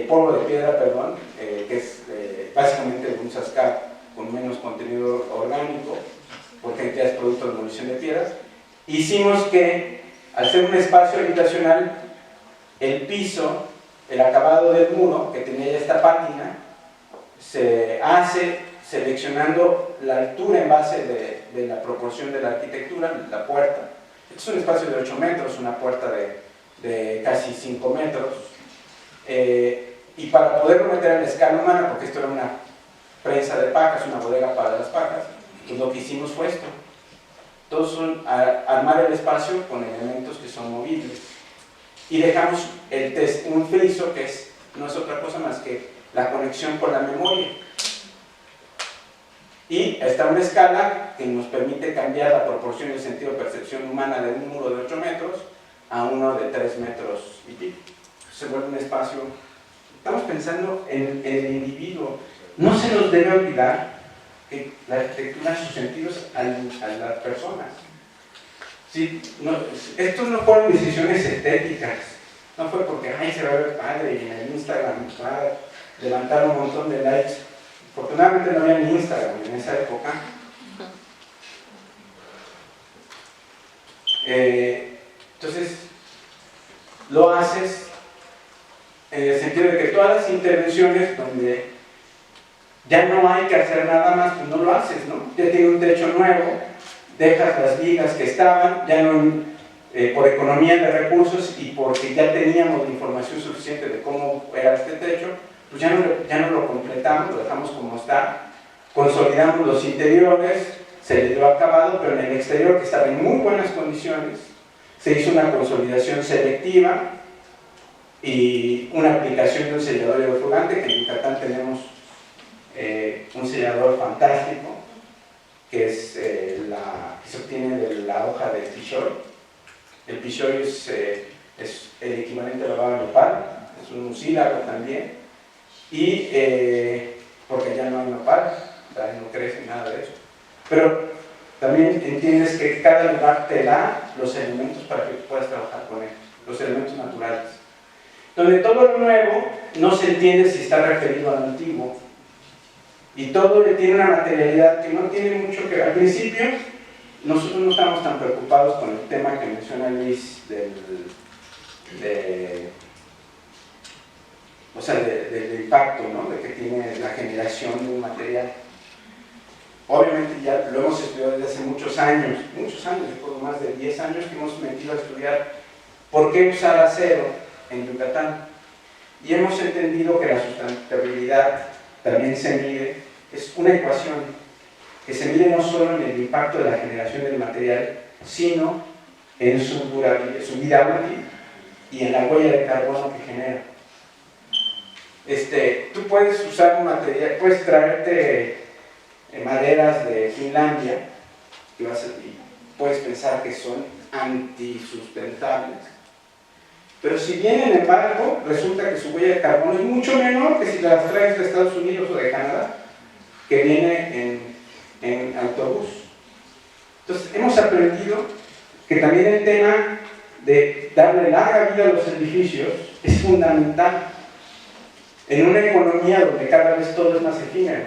polvo de piedra, perdón, que es básicamente un sascá con menos contenido orgánico, porque ya es producto de demolición de piedras. Hicimos que, al ser un espacio habitacional, el piso, el acabado del muro, que tenía ya esta pátina, se hace seleccionando la altura en base de la proporción de la arquitectura, la puerta. Es un espacio de 8 metros, una puerta de casi 5 metros. Y para poderlo meter a la escala humana, porque esto era una prensa de pacas, una bodega para las pacas, pues lo que hicimos fue esto. Todos son armar el espacio con elementos que son movibles. Y dejamos un friso que no es otra cosa más que la conexión con la memoria. Y está una escala que nos permite cambiar la proporción y el sentido de percepción humana de un muro de 8 metros a uno de 3 metros y pico. Se vuelve un espacio. Estamos pensando en el individuo. No se nos debe olvidar que la arquitectura, sus sentidos a las personas. Sí, no, estos no fueron decisiones estéticas. No fue porque, ay, se va a ver padre y en el Instagram va a levantar un montón de likes. Afortunadamente no había ni Instagram en esa época. Entonces, lo haces en el sentido de que todas las intervenciones donde ya no hay que hacer nada más, pues no lo haces, ¿no? Ya tiene un techo nuevo, dejas las vigas que estaban, ya no, por economía de recursos y porque ya teníamos la información suficiente de cómo era este techo, pues ya no lo completamos, lo dejamos como está, consolidamos los interiores, se le dio acabado, pero en el exterior, que estaba en muy buenas condiciones, se hizo una consolidación selectiva y una aplicación de un sellador hidrofugante, que en Yucatán tenemos un sellador fantástico, que se obtiene de la hoja del pishoy. El pishoy es el equivalente al lavado de nopal, es un mucílago también, y porque ya no hay nopal, ya no crece nada de eso. Pero también entiendes que cada lugar te da los elementos para que puedas trabajar con él, los elementos naturales. Donde todo lo nuevo no se entiende si está referido al antiguo. Y todo tiene una materialidad que no tiene mucho que ver. Al principio, nosotros no estamos tan preocupados con el tema que menciona Luis del impacto, ¿no? De que tiene la generación de un material. Obviamente ya lo hemos estudiado desde hace muchos años, por más de 10 años que hemos metido a estudiar por qué usar acero en Yucatán. Y hemos entendido que la sustentabilidad también se mide, es una ecuación que se mide no solo en el impacto de la generación del material, sino en su vida útil y en la huella de carbono que genera. Tú puedes usar un material, puedes traerte maderas de Finlandia y puedes pensar que son antisustentables. Pero si bien en embargo resulta que su huella de carbono es mucho menor que si las traes de Estados Unidos o de Canadá, que viene en autobús. Entonces hemos aprendido que también el tema de darle larga vida a los edificios es fundamental en una economía donde cada vez todo es más efímero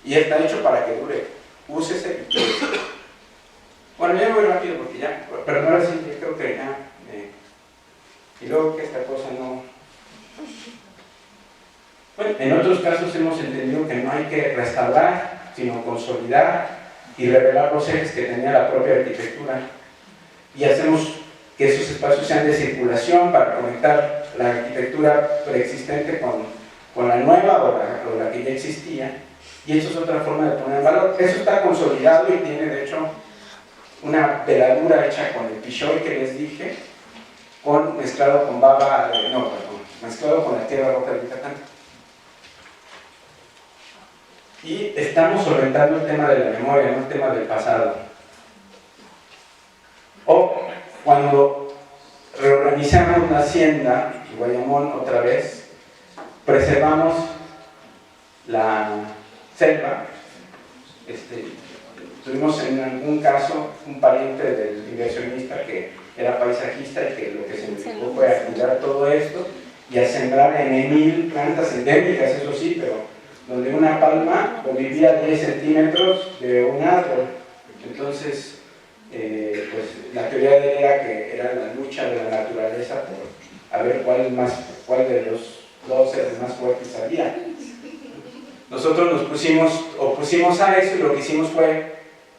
y está hecho para que dure. Úsese. Bueno, ya voy rápido porque ya, pero ahora sí, yo creo que ya y luego que esta cosa no. Bueno, en otros casos hemos entendido que no hay que restaurar, sino consolidar y revelar los ejes que tenía la propia arquitectura. Y hacemos que esos espacios sean de circulación para conectar la arquitectura preexistente con la nueva o la que ya existía, y eso es otra forma de poner en valor. Eso está consolidado y tiene de hecho una veladura hecha con el pichoy que les dije, mezclado con baba, mezclado con la tierra roja de Yucatán. Y estamos solventando el tema de la memoria, no el tema del pasado. O cuando reorganizamos la hacienda, Guayamón otra vez, preservamos la selva. Tuvimos en algún caso un pariente del inversionista que era paisajista y que lo que se dedicó fue a cuidar todo esto y a sembrar en 1000 plantas endémicas, eso sí, pero donde una palma convivía a 10 centímetros de un árbol. Entonces, pues la teoría de él era que era la lucha de la naturaleza por a ver cuál de los dos seres más fuertes había. Nosotros nos opusimos a eso y lo que hicimos fue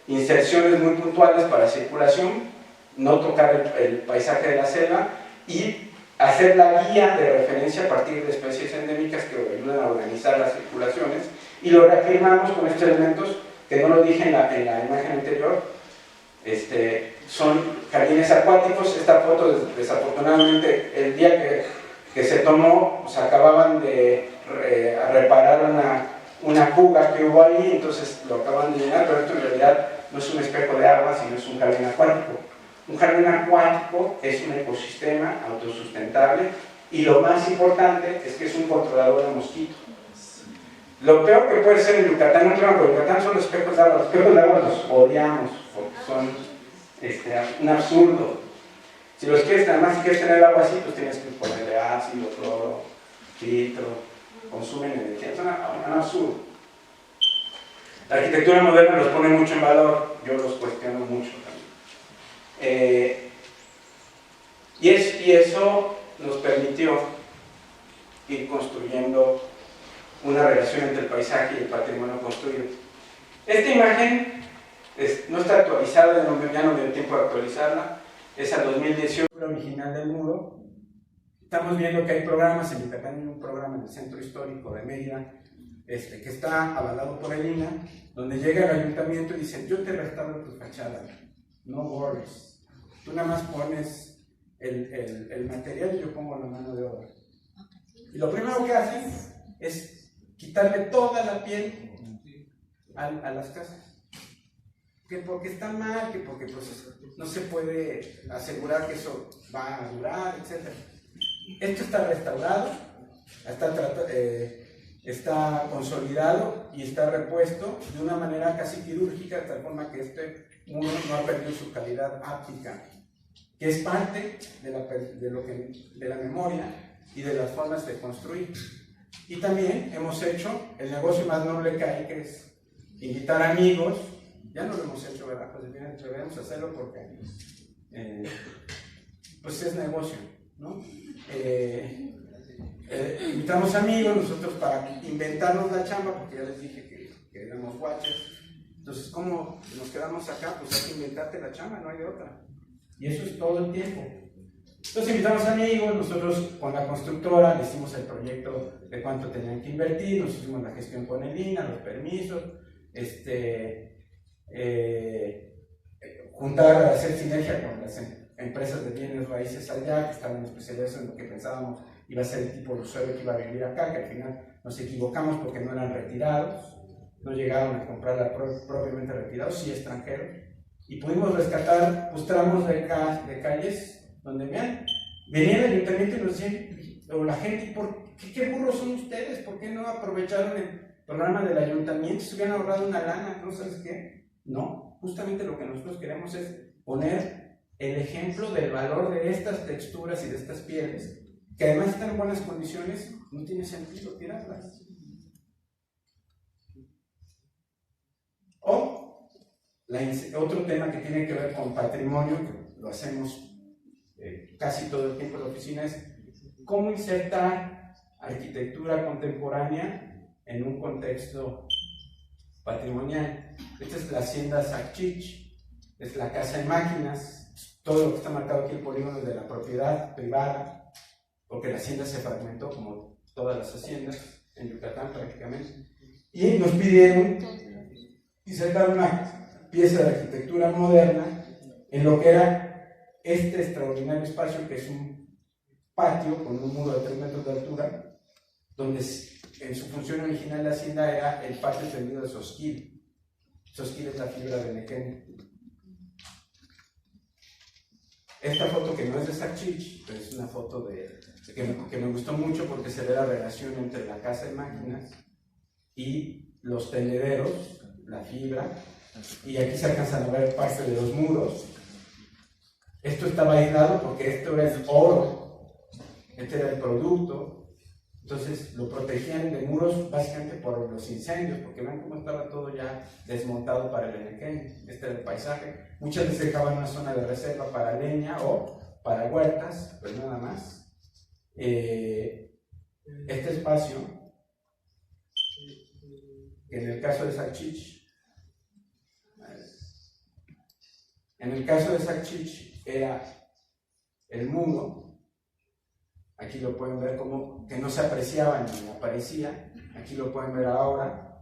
inserciones muy puntuales para circulación, no tocar el paisaje de la selva y hacer la guía de referencia a partir de especies endémicas que ayudan a organizar las circulaciones, y lo reafirmamos con estos elementos que no lo dije en la imagen anterior. Son jardines acuáticos. Esta foto, desafortunadamente, el día que se tomó, pues acababan de reparar una fuga que hubo ahí, entonces lo acaban de llenar, pero esto en realidad no es un espejo de agua, sino es un jardín acuático. Un jardín acuático es un ecosistema autosustentable y lo más importante es que es un controlador de mosquitos. Lo peor que puede ser en Yucatán, no creo que Yucatán son los espejos de agua. Los espejos de agua los odiamos porque son un absurdo. Si los quieres, además si quieres tener el agua así, pues tienes que ponerle ácido, cloro, filtro, consumen energía, es un absurdo. La arquitectura moderna los pone mucho en valor, yo los cuestiono mucho también. Y eso nos permitió ir construyendo una relación entre el paisaje y el patrimonio construido. Esta imagen no está actualizada, ya no me dio tiempo de actualizarla, es al 2018, la original del muro. Estamos viendo que hay programas, en Yucatán hay un programa en el Centro Histórico de Mérida, que está avalado por el INAH, donde llega el ayuntamiento y dice: yo te restauro tu fachada, no worries, tú nada más pones el material y yo pongo la mano de obra. Y lo primero que hacen es quitarle toda la piel a las casas, que porque está mal, que porque pues, no se puede asegurar que eso va a durar, etc. Esto está restaurado, está consolidado y está repuesto de una manera casi quirúrgica, de tal forma que este muro no ha perdido su calidad áptica, que es parte de la memoria y de las formas de construir. Y también hemos hecho el negocio más noble que hay, que es invitar amigos. Ya no lo hemos hecho, ¿verdad? Pues debemos hacerlo porque pues es negocio, ¿no? Invitamos amigos nosotros para inventarnos la chamba, porque ya les dije que éramos guaches. Entonces, ¿cómo nos quedamos acá? Pues hay que inventarte la chamba, no hay de otra. Y eso es todo el tiempo. Entonces invitamos amigos, nosotros con la constructora le hicimos el proyecto de cuánto tenían que invertir, nos hicimos la gestión con el INAH, los permisos, hacer sinergia con las empresas de bienes raíces allá, que estaban especializadas en lo que pensábamos iba a ser el tipo de usuario que iba a vivir acá, que al final nos equivocamos porque no eran retirados, no llegaron a comprarla propiamente retirados, sí extranjeros, y pudimos rescatar pues, tramos de calles donde venía el ayuntamiento y nos decían, o la gente, ¿qué burros son ustedes? ¿Por qué no aprovecharon el programa del ayuntamiento? Se hubieran ahorrado una lana, ¿no sabes qué? No, justamente lo que nosotros queremos es poner el ejemplo del valor de estas texturas y de estas pieles, que además están en buenas condiciones, no tiene sentido tirarlas. O otro tema que tiene que ver con patrimonio, que lo hacemos casi todo el tiempo en la oficina, es cómo insertar arquitectura contemporánea en un contexto patrimonial. Esta es la hacienda Sacchich, es la casa de máquinas, todo lo que está marcado aquí, el polígono de la propiedad privada, porque la hacienda se fragmentó como todas las haciendas en Yucatán prácticamente, y nos pidieron diseñar una pieza de arquitectura moderna en lo que era este extraordinario espacio, que es un patio con un muro de 3 metros de altura, donde en su función original la hacienda era el patio tendido de Sosquil. Sosquil es la fibra de Nequén. Esta foto, que no es de Sacchich, pero es una foto que me gustó mucho porque se ve la relación entre la casa de máquinas y los tendederos, la fibra, y aquí se alcanzan a ver parte de los muros. Esto estaba aislado porque esto era el oro, este era el producto. Entonces lo protegían de muros básicamente por los incendios, porque ven cómo estaba todo ya desmontado para el Enequén. Este era el paisaje. Muchas veces dejaban una zona de reserva para leña o para huertas, pues nada más. Este espacio, en el caso de Sacchich, era el muro. Aquí lo pueden ver como que no se apreciaba ni aparecía. Aquí lo pueden ver ahora.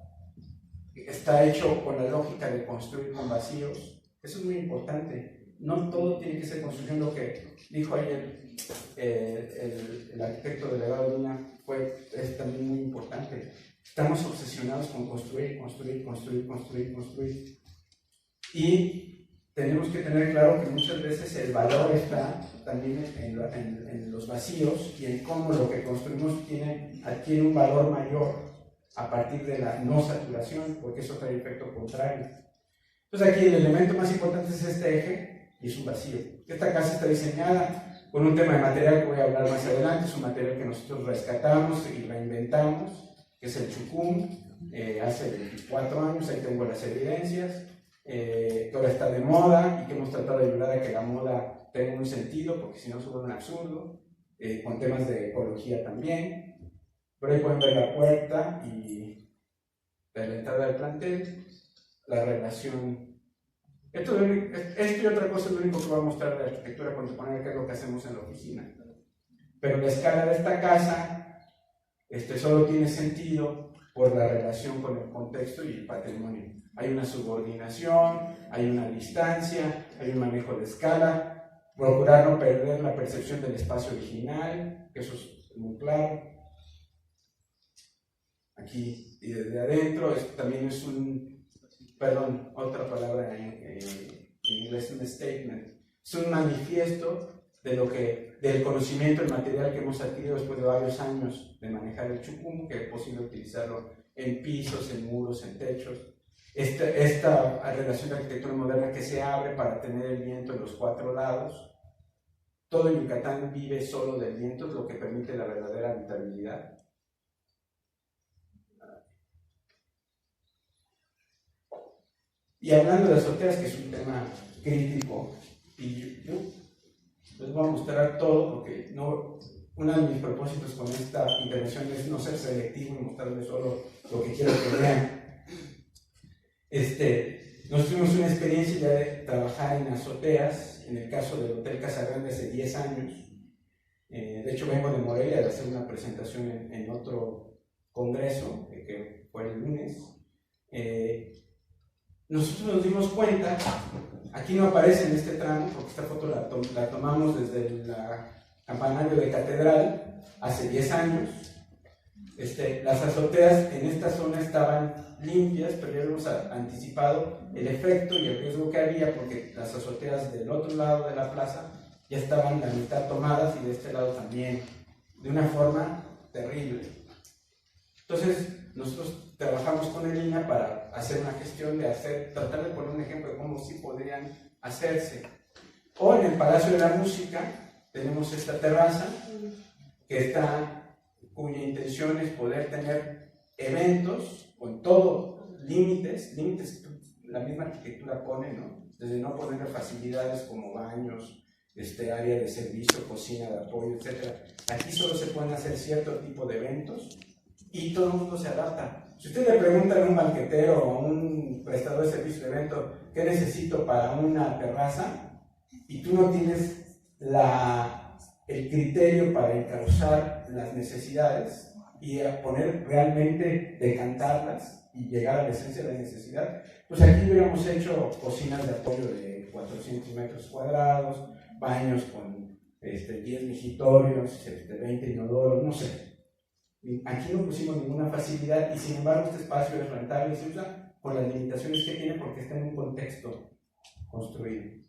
Está hecho con la lógica de construir con vacíos. Eso es muy importante. No todo tiene que ser construcción. Lo que dijo ayer el arquitecto delegado Luna es también muy importante. Estamos obsesionados con construir. Y tenemos que tener claro que muchas veces el valor está también en los vacíos y en cómo lo que construimos adquiere un valor mayor a partir de la no saturación, porque eso trae efecto contrario. Entonces aquí el elemento más importante es este eje y es un vacío. Esta casa está diseñada con un tema de material que voy a hablar más adelante. Es un material que nosotros rescatamos y reinventamos, que es el chucum. Hace 24 años, ahí tengo las evidencias. Que ahora está de moda y que hemos tratado de ayudar a que la moda tenga un sentido, porque si no se vuelve un absurdo, con temas de ecología también. Pero ahí pueden ver la puerta y de la entrada del plantel, la relación. Esto y otra cosa es lo único que voy a mostrar de la arquitectura contemporánea, que es lo que hacemos en la oficina. Pero la escala de esta casa solo tiene sentido por la relación con el contexto y el patrimonio. Hay una subordinación, hay una distancia, hay un manejo de escala, procurar no perder la percepción del espacio original, que eso es muy claro. Aquí y desde adentro, también es otra palabra en inglés, un statement. Es un manifiesto del conocimiento, el material que hemos adquirido después de varios años de manejar el chucum, que es posible utilizarlo en pisos, en muros, en techos. Esta relación de arquitectura moderna que se abre para tener el viento en los 4 lados. Todo Yucatán vive solo del viento, es lo que permite la verdadera habitabilidad. Y hablando de azoteas, que es un tema crítico, y yo les voy a mostrar todo, porque uno de mis propósitos con esta intervención es no ser selectivo y mostrarles solo lo que quiero que vean. Nosotros tuvimos una experiencia ya de trabajar en azoteas, en el caso del Hotel Casa Grande hace 10 años. De hecho, vengo de Morelia de hacer una presentación en otro congreso, que fue el lunes. Nosotros nos dimos cuenta, aquí no aparece en este tramo, porque esta foto la tomamos desde el campanario de Catedral hace 10 años. Las azoteas en esta zona estaban limpias, pero ya hemos anticipado el efecto y el riesgo que había, porque las azoteas del otro lado de la plaza ya estaban la mitad tomadas y de este lado también, de una forma terrible. Entonces nosotros trabajamos con el INAH para hacer una gestión tratar de poner un ejemplo de cómo sí podrían hacerse. O en el Palacio de la Música tenemos esta terraza cuya intención es poder tener eventos con todo, límites, la misma arquitectura pone, ¿no? Desde no poner facilidades como baños, área de servicio, cocina de apoyo, etc. Aquí solo se pueden hacer cierto tipo de eventos y todo el mundo se adapta. Si usted le pregunta a un banquetero o a un prestador de servicio de evento qué necesito para una terraza y tú no tienes el criterio para encauzar las necesidades y a poner realmente, decantarlas y llegar a la esencia de la necesidad. Pues aquí hubiéramos hecho cocinas de apoyo de 400 metros cuadrados, baños con 10 mijitorios, 20 inodoros, no sé. Aquí no pusimos ninguna facilidad y sin embargo este espacio es rentable y se usa con las limitaciones que tiene porque está en un contexto construido.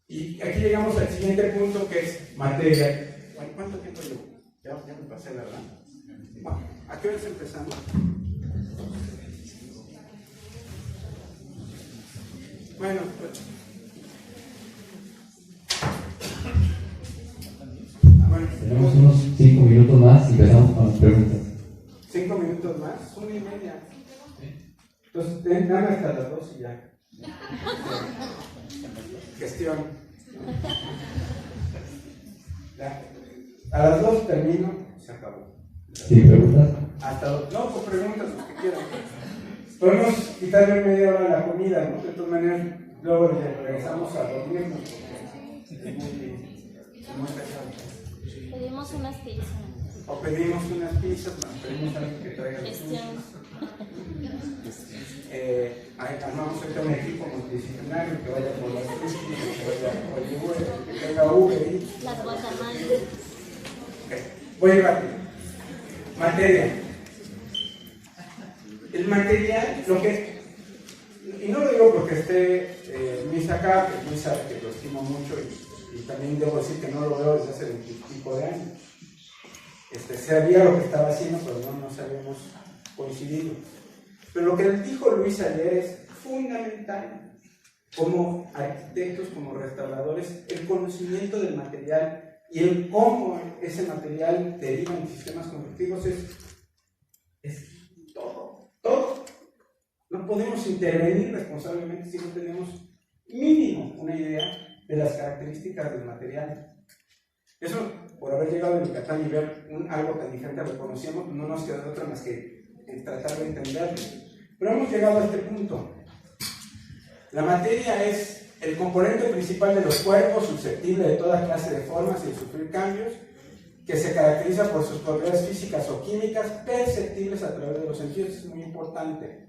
Y aquí llegamos al siguiente punto, que es materia. Bueno, ¿cuánto tiempo llevo? Ya me pasé, ¿verdad? Bueno, ¿a qué hora empezamos? Bueno, pues. Bueno, tenemos unos 5 minutos más y empezamos con las preguntas. 5 minutos más, 1:30. Entonces, dame hasta las 2 y ya. Gestión. Ya. A las 2 termino, se acabó. ¿Sí, preguntas? Hasta los, no, pues preguntas lo que quieran. Podemos quitarle media hora a la comida, ¿no? De todas maneras, luego regresamos a dormirnos. Muy pesado. Pedimos unas pizzas. O pedimos unas pizzas, pedimos a alguien que traiga Gestión. Armamos ahorita un equipo multidisciplinario que vaya por las pizzas, que vaya por el Uber, que tenga Uber y... Las guacamayas. Okay. Voy rápido. Materia. El material, lo que... Y no lo digo porque esté Luis acá, que Luis sabe que lo estimo mucho y también debo decir que no lo veo desde hace 20 y pico de años. Sabía lo que estaba haciendo, pero no nos habíamos coincidido. Pero lo que dijo Luis ayer es fundamental. Como arquitectos, como restauradores, el conocimiento del material y el cómo ese material deriva en sistemas constructivos es todo, todo. No podemos intervenir responsablemente si no tenemos mínimo una idea de las características del material. Eso, por haber llegado a Yucatán y ver algo tan diferente a lo que conocíamos, no nos queda otra más que tratar de entenderlo. Pero hemos llegado a este punto. La materia es el componente principal de los cuerpos, susceptible de toda clase de formas y de sufrir cambios, que se caracteriza por sus propiedades físicas o químicas perceptibles a través de los sentidos. Es muy importante.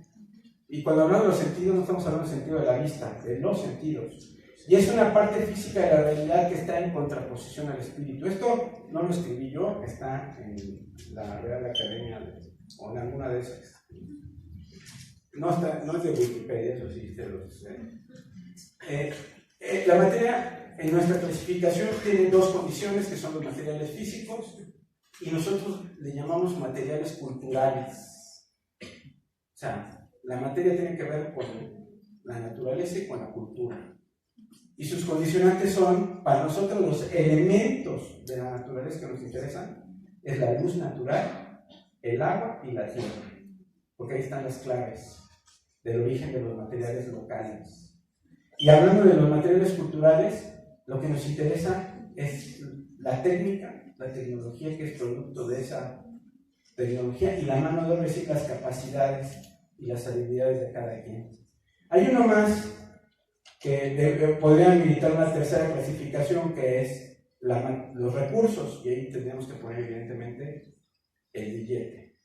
Y cuando hablamos de los sentidos, no estamos hablando del sentido de la vista, de los sentidos. Y es una parte física de la realidad que está en contraposición al espíritu. Esto no lo escribí yo, está en la Real Academia o en alguna de esas. No es de Wikipedia, eso sí, te lo sé. La materia, en nuestra clasificación, tiene dos condiciones, que son los materiales físicos, y nosotros le llamamos materiales culturales. O sea, la materia tiene que ver con la naturaleza y con la cultura. Y sus condicionantes son, para nosotros, los elementos de la naturaleza que nos interesan, es la luz natural, el agua y la tierra. Porque ahí están las claves del origen de los materiales locales. Y hablando de los materiales culturales, lo que nos interesa es la técnica, la tecnología que es producto de esa tecnología y la mano de obra, es decir, las capacidades y las habilidades de cada quien. Hay uno más que podría militar una tercera clasificación, que es los recursos, y ahí tendríamos que poner evidentemente el billete.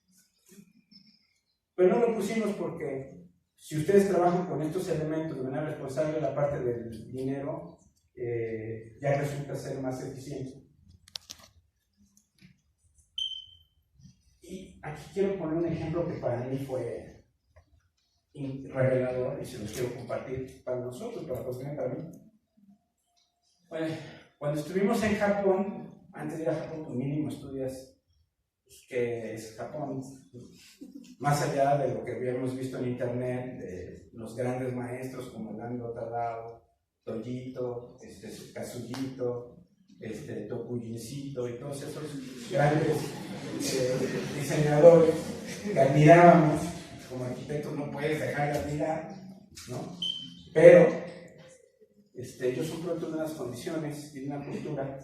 Pero no lo pusimos porque si ustedes trabajan con estos elementos de manera responsable, la parte del dinero ya resulta ser más eficiente. Y aquí quiero poner un ejemplo que para mí fue revelador y se los quiero compartir para nosotros, para mí. Bueno, cuando estuvimos en Japón, antes de ir a Japón, pues mínimo estudias qué es Japón, más allá de lo que habíamos visto en internet, de los grandes maestros como Nando Tadao, Tojito, Kazuyito, Tokujincito y todos esos grandes diseñadores que admirábamos. Como arquitectos no puedes dejar de admirar, ¿no? Pero ellos son producto de unas condiciones y de una cultura,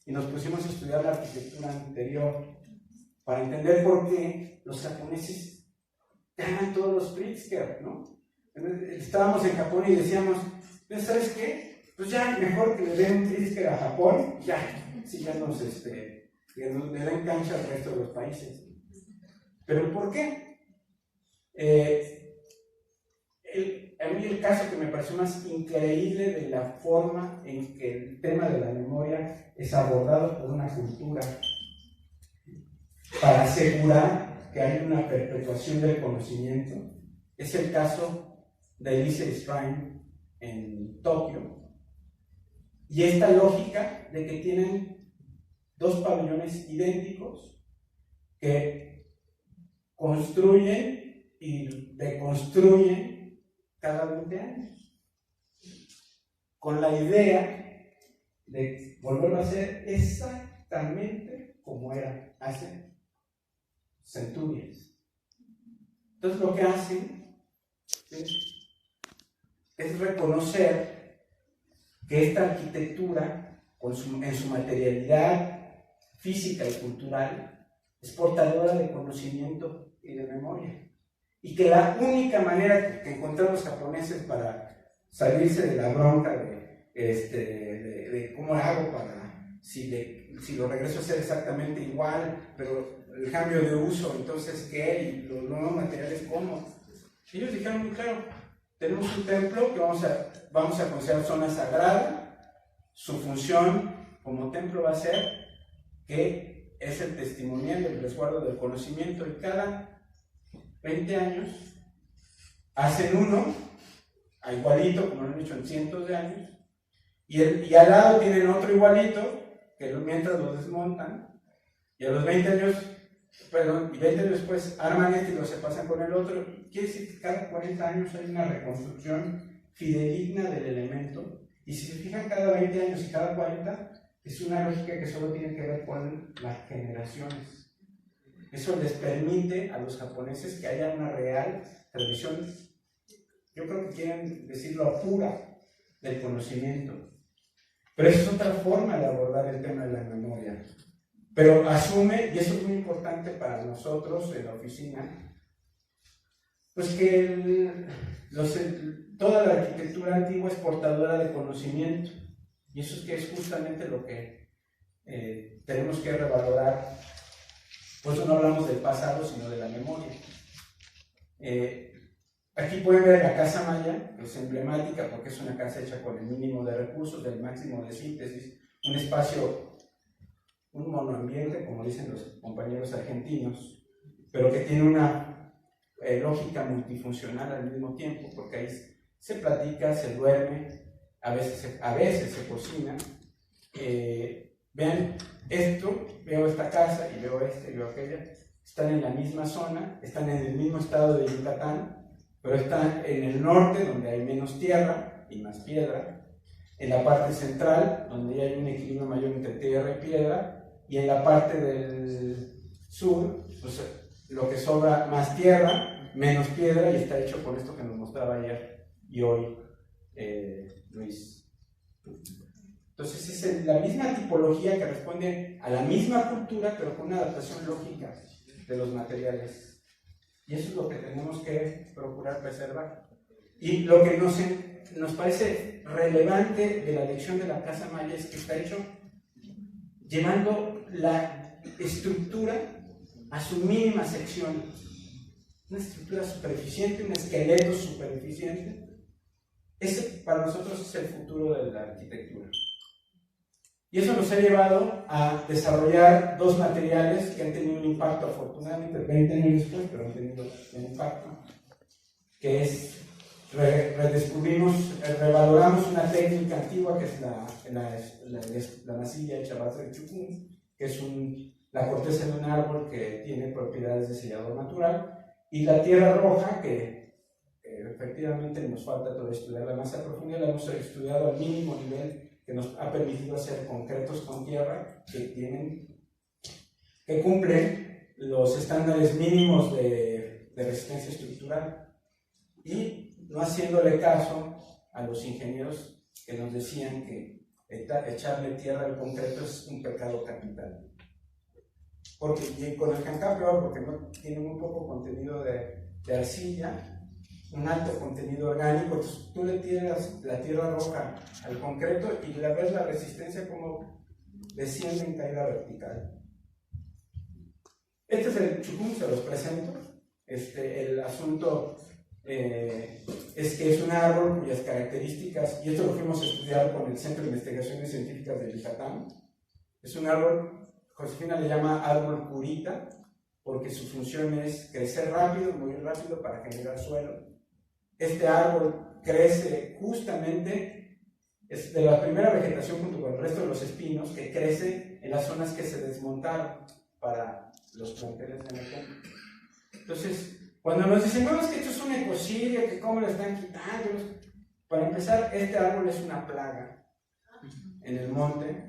y nos pusimos a estudiar la arquitectura anterior para entender por qué los japoneses ganan todos los Pritzker, ¿no? Estábamos en Japón y decíamos, ¿sabes qué? pues ya mejor que le den un Pritzker a Japón, ya, sí, ya que le den cancha al resto de los países. ¿Pero por qué? A mí el caso que me pareció más increíble de la forma en que el tema de la memoria es abordado por una cultura para asegurar que hay una perpetuación del conocimiento es el caso de Elysée Shrine en Tokio, y esta lógica de que tienen dos pabellones idénticos que construyen y deconstruyen cada 20 años, con la idea de volverlo a hacer exactamente como era hace centurias. Entonces lo que hacen es reconocer que esta arquitectura, en su materialidad física y cultural, es portadora de conocimiento y de memoria. Y que la única manera que encontraron los japoneses para salirse de la bronca de cómo hago para, si lo regreso a hacer exactamente igual, pero el cambio de uso, entonces ¿qué? Y los nuevos materiales, ¿cómo? Ellos dijeron muy claro, tenemos un templo que vamos a considerar zona sagrada, su función como templo va a ser que es el testimonial del resguardo del conocimiento, y cada 20 años hacen uno igualito, como lo han hecho en cientos de años, y al lado tienen otro igualito, que mientras lo desmontan, y a los 20 años, y 20 años después arman este y lo se pasan con el otro. Quiere decir que cada 40 años hay una reconstrucción fidedigna del elemento, y si se fijan, cada 20 años y cada 40 es una lógica que solo tiene que ver con las generaciones. Eso les permite a los japoneses que haya una real tradición, yo creo que quieren decirlo, pura del conocimiento. Pero esa es otra forma de abordar el tema de la memoria. Pero asume, y eso es muy importante para nosotros en la oficina, pues que toda la arquitectura antigua es portadora de conocimiento. Y eso es justamente lo que tenemos que revalorar. Por eso no hablamos del pasado, sino de la memoria. Aquí pueden ver la Casa Maya, que es emblemática porque es una casa hecha con el mínimo de recursos, del máximo de síntesis, un espacio, un monoambiente, como dicen los compañeros argentinos, pero que tiene una lógica multifuncional al mismo tiempo, porque ahí se platica, se duerme, a veces se cocina. Vean esto, veo esta casa y veo y veo aquella, están en la misma zona, están en el mismo estado de Yucatán, pero están en el norte, donde hay menos tierra y más piedra, en la parte central, donde hay un equilibrio mayor entre tierra y piedra, y en la parte del sur, pues, lo que sobra más tierra, menos piedra, y está hecho con esto que nos mostraba ayer y hoy Luis. Entonces es la misma tipología que responde a la misma cultura, pero con una adaptación lógica de los materiales. Y eso es lo que tenemos que procurar preservar. Y lo que nos parece relevante de la lección de la Casa Maya es que está hecho llevando la estructura a su mínima sección. Una estructura supereficiente, un esqueleto supereficiente. Ese para nosotros es el futuro de la arquitectura. Y eso nos ha llevado a desarrollar dos materiales que han tenido un impacto, afortunadamente 20 años después, pero han tenido un impacto, que es, revaloramos una técnica antigua que es la masilla hecha a base de chucún, que es la corteza de un árbol que tiene propiedades de sellador natural, y la tierra roja, que efectivamente nos falta todavía estudiarla más a profundidad, la hemos estudiado al mínimo nivel, que nos ha permitido hacer concretos con tierra que cumplen los estándares mínimos de resistencia estructural, y no haciéndole caso a los ingenieros que nos decían que echarle tierra al concreto es un pecado capital. Y con el cancán peor, porque no tiene muy poco contenido de arcilla, un alto contenido orgánico. Entonces, tú le tiras la tierra roja al concreto y la ves la resistencia como desciende en caída vertical. Este es el chucum, se los presento. El asunto es que es un árbol cuyas características, y esto lo fuimos a estudiar con el Centro de Investigaciones Científicas de Yucatán, es un árbol, Josefina le llama árbol curita, porque su función es crecer rápido, muy rápido para generar suelo. Este árbol crece justamente, es de la primera vegetación junto con el resto de los espinos, que crece en las zonas que se desmontaron para los planteles de Mecón. Entonces, cuando nos dicen, no, es que esto es un ecocidio, que cómo lo están quitando, para empezar, este árbol es una plaga en el monte.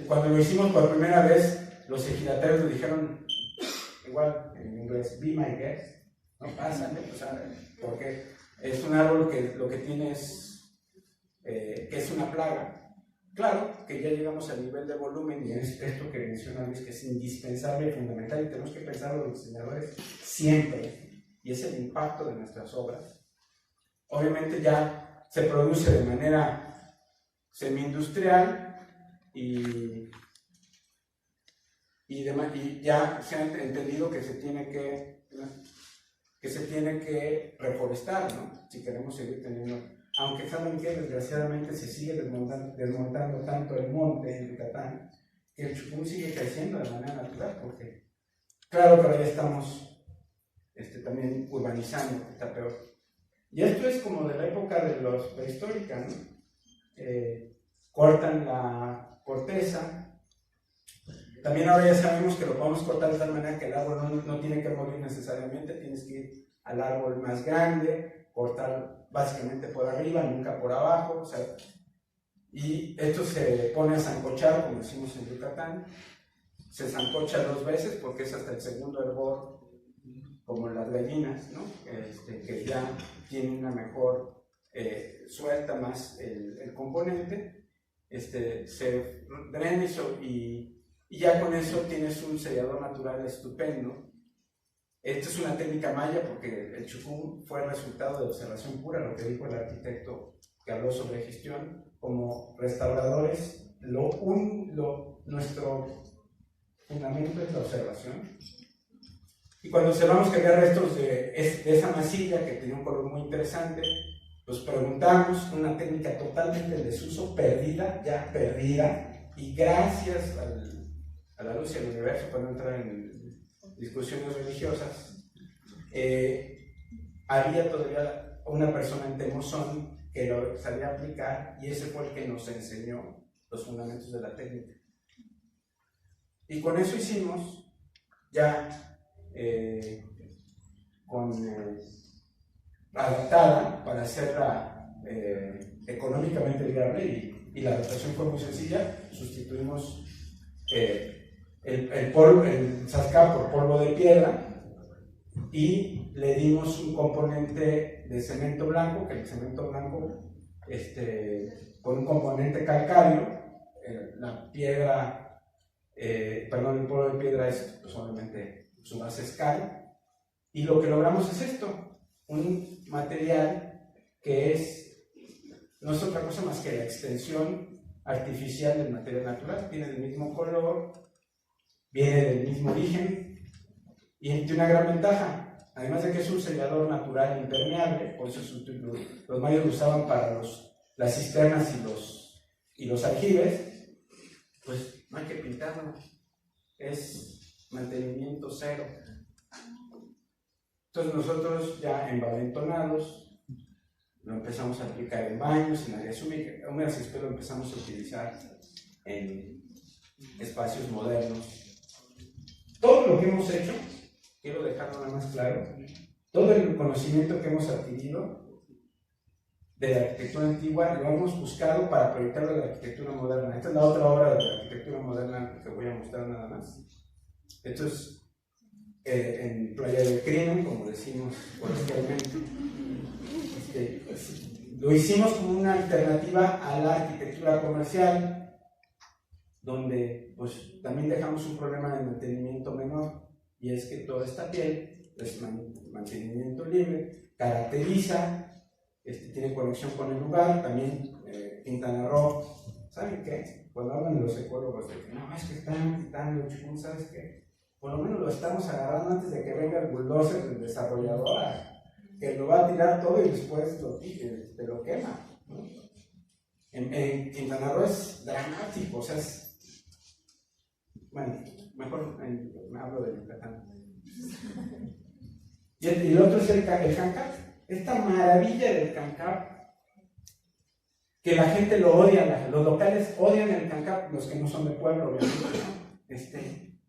Cuando lo hicimos por primera vez, los ejidatarios nos dijeron, igual en inglés, be my guest, no pasa, o sea, porque es un árbol que lo que tiene es que es una plaga. Claro que ya llegamos al nivel de volumen y es esto que menciona Luis, que es indispensable y fundamental y tenemos que pensar los diseñadores siempre, y es el impacto de nuestras obras. Obviamente ya se produce de manera semi-industrial y ya se ha entendido que se tiene que reforestar, ¿no? Si queremos seguir teniendo, aunque saben que desgraciadamente se sigue desmontando tanto el monte en Yucatán, que el chucum sigue creciendo de manera natural, porque claro que ahora ya estamos también urbanizando, que está peor. Y esto es como de la época de los prehistórica, ¿no? Cortan la corteza. También ahora ya sabemos que lo podemos cortar de tal manera que el árbol no tiene que morir necesariamente, tienes que ir al árbol más grande, cortar básicamente por arriba, nunca por abajo, o sea, y esto se pone a sancochar, como decimos en Yucatán, se sancocha 2 veces porque es hasta el segundo hervor, como las gallinas, ¿no? Que ya tiene una mejor, suelta más el componente, se drena y ya con eso tienes un sellador natural estupendo. Esta es una técnica maya porque el chucum fue el resultado de observación pura, lo que dijo el arquitecto que habló sobre gestión. Como restauradores, nuestro fundamento es la observación. Y cuando observamos que había restos de esa masilla que tenía un color muy interesante, pues preguntamos, una técnica totalmente en desuso, perdida, y gracias a la luz y al universo, para no entrar en discusiones religiosas, había todavía una persona en Temozón que lo sabía aplicar y ese fue el que nos enseñó los fundamentos de la técnica. Y con eso hicimos ya adaptada para hacerla económicamente viable y la adaptación fue muy sencilla. Sustituimos el zasca por polvo de piedra y le dimos un componente de cemento blanco, que el cemento blanco con un componente calcáreo, la piedra, el polvo de piedra es pues, obviamente su base es cal, y lo que logramos es esto, un material que no es otra cosa más que la extensión artificial del material natural, tiene el mismo color, viene del mismo origen y tiene una gran ventaja, además de que es un sellador natural impermeable, por eso los mayas lo usaban para las cisternas y los aljibes, pues no hay que pintarlo, es mantenimiento cero. Entonces nosotros ya envalentonados lo empezamos a aplicar en baños, en áreas húmedas y después lo empezamos a utilizar en espacios modernos. Todo lo que hemos hecho, quiero dejarlo nada más claro, todo el conocimiento que hemos adquirido de la arquitectura antigua lo hemos buscado para proyectarlo a la arquitectura moderna. Esta es la otra obra de la arquitectura moderna que voy a mostrar nada más. Esto es en Playa del Crimen, como decimos coloquialmente. Lo hicimos como una alternativa a la arquitectura comercial, donde pues también dejamos un problema de mantenimiento menor, y es que toda esta piel es mantenimiento libre, caracteriza, tiene conexión con el lugar, también Quintana Roo. ¿Saben qué? Cuando hablan los ecólogos de que no, es que están quitando el chupón, ¿sabes qué? Por lo menos lo estamos agarrando antes de que venga el bulldozer del desarrollador, que lo va a tirar todo y después te lo quema, ¿no? En Quintana Roo es dramático, o sea, bueno, mejor me hablo de Yucatán. Y el otro es el CANCAP, esta maravilla del CANCAP, que la gente lo odia, los locales odian el CANCAP, los que no son de pueblo, obviamente.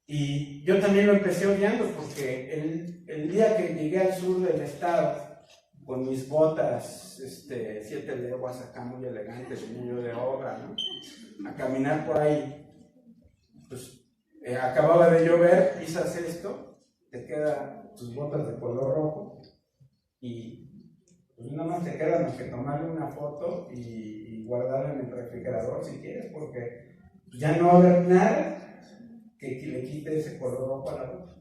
Y yo también lo empecé odiando porque el día que llegué al sur del estado, con mis botas, 7 leguas acá muy elegantes, un niño de obra, ¿no? A caminar por ahí, pues acababa de llover, pisas esto, te quedan tus botas de color rojo y pues nada más te queda más que tomarle una foto y guardarla en el refrigerador si quieres, porque pues, ya no va a haber nada que le quite ese color rojo a la bota.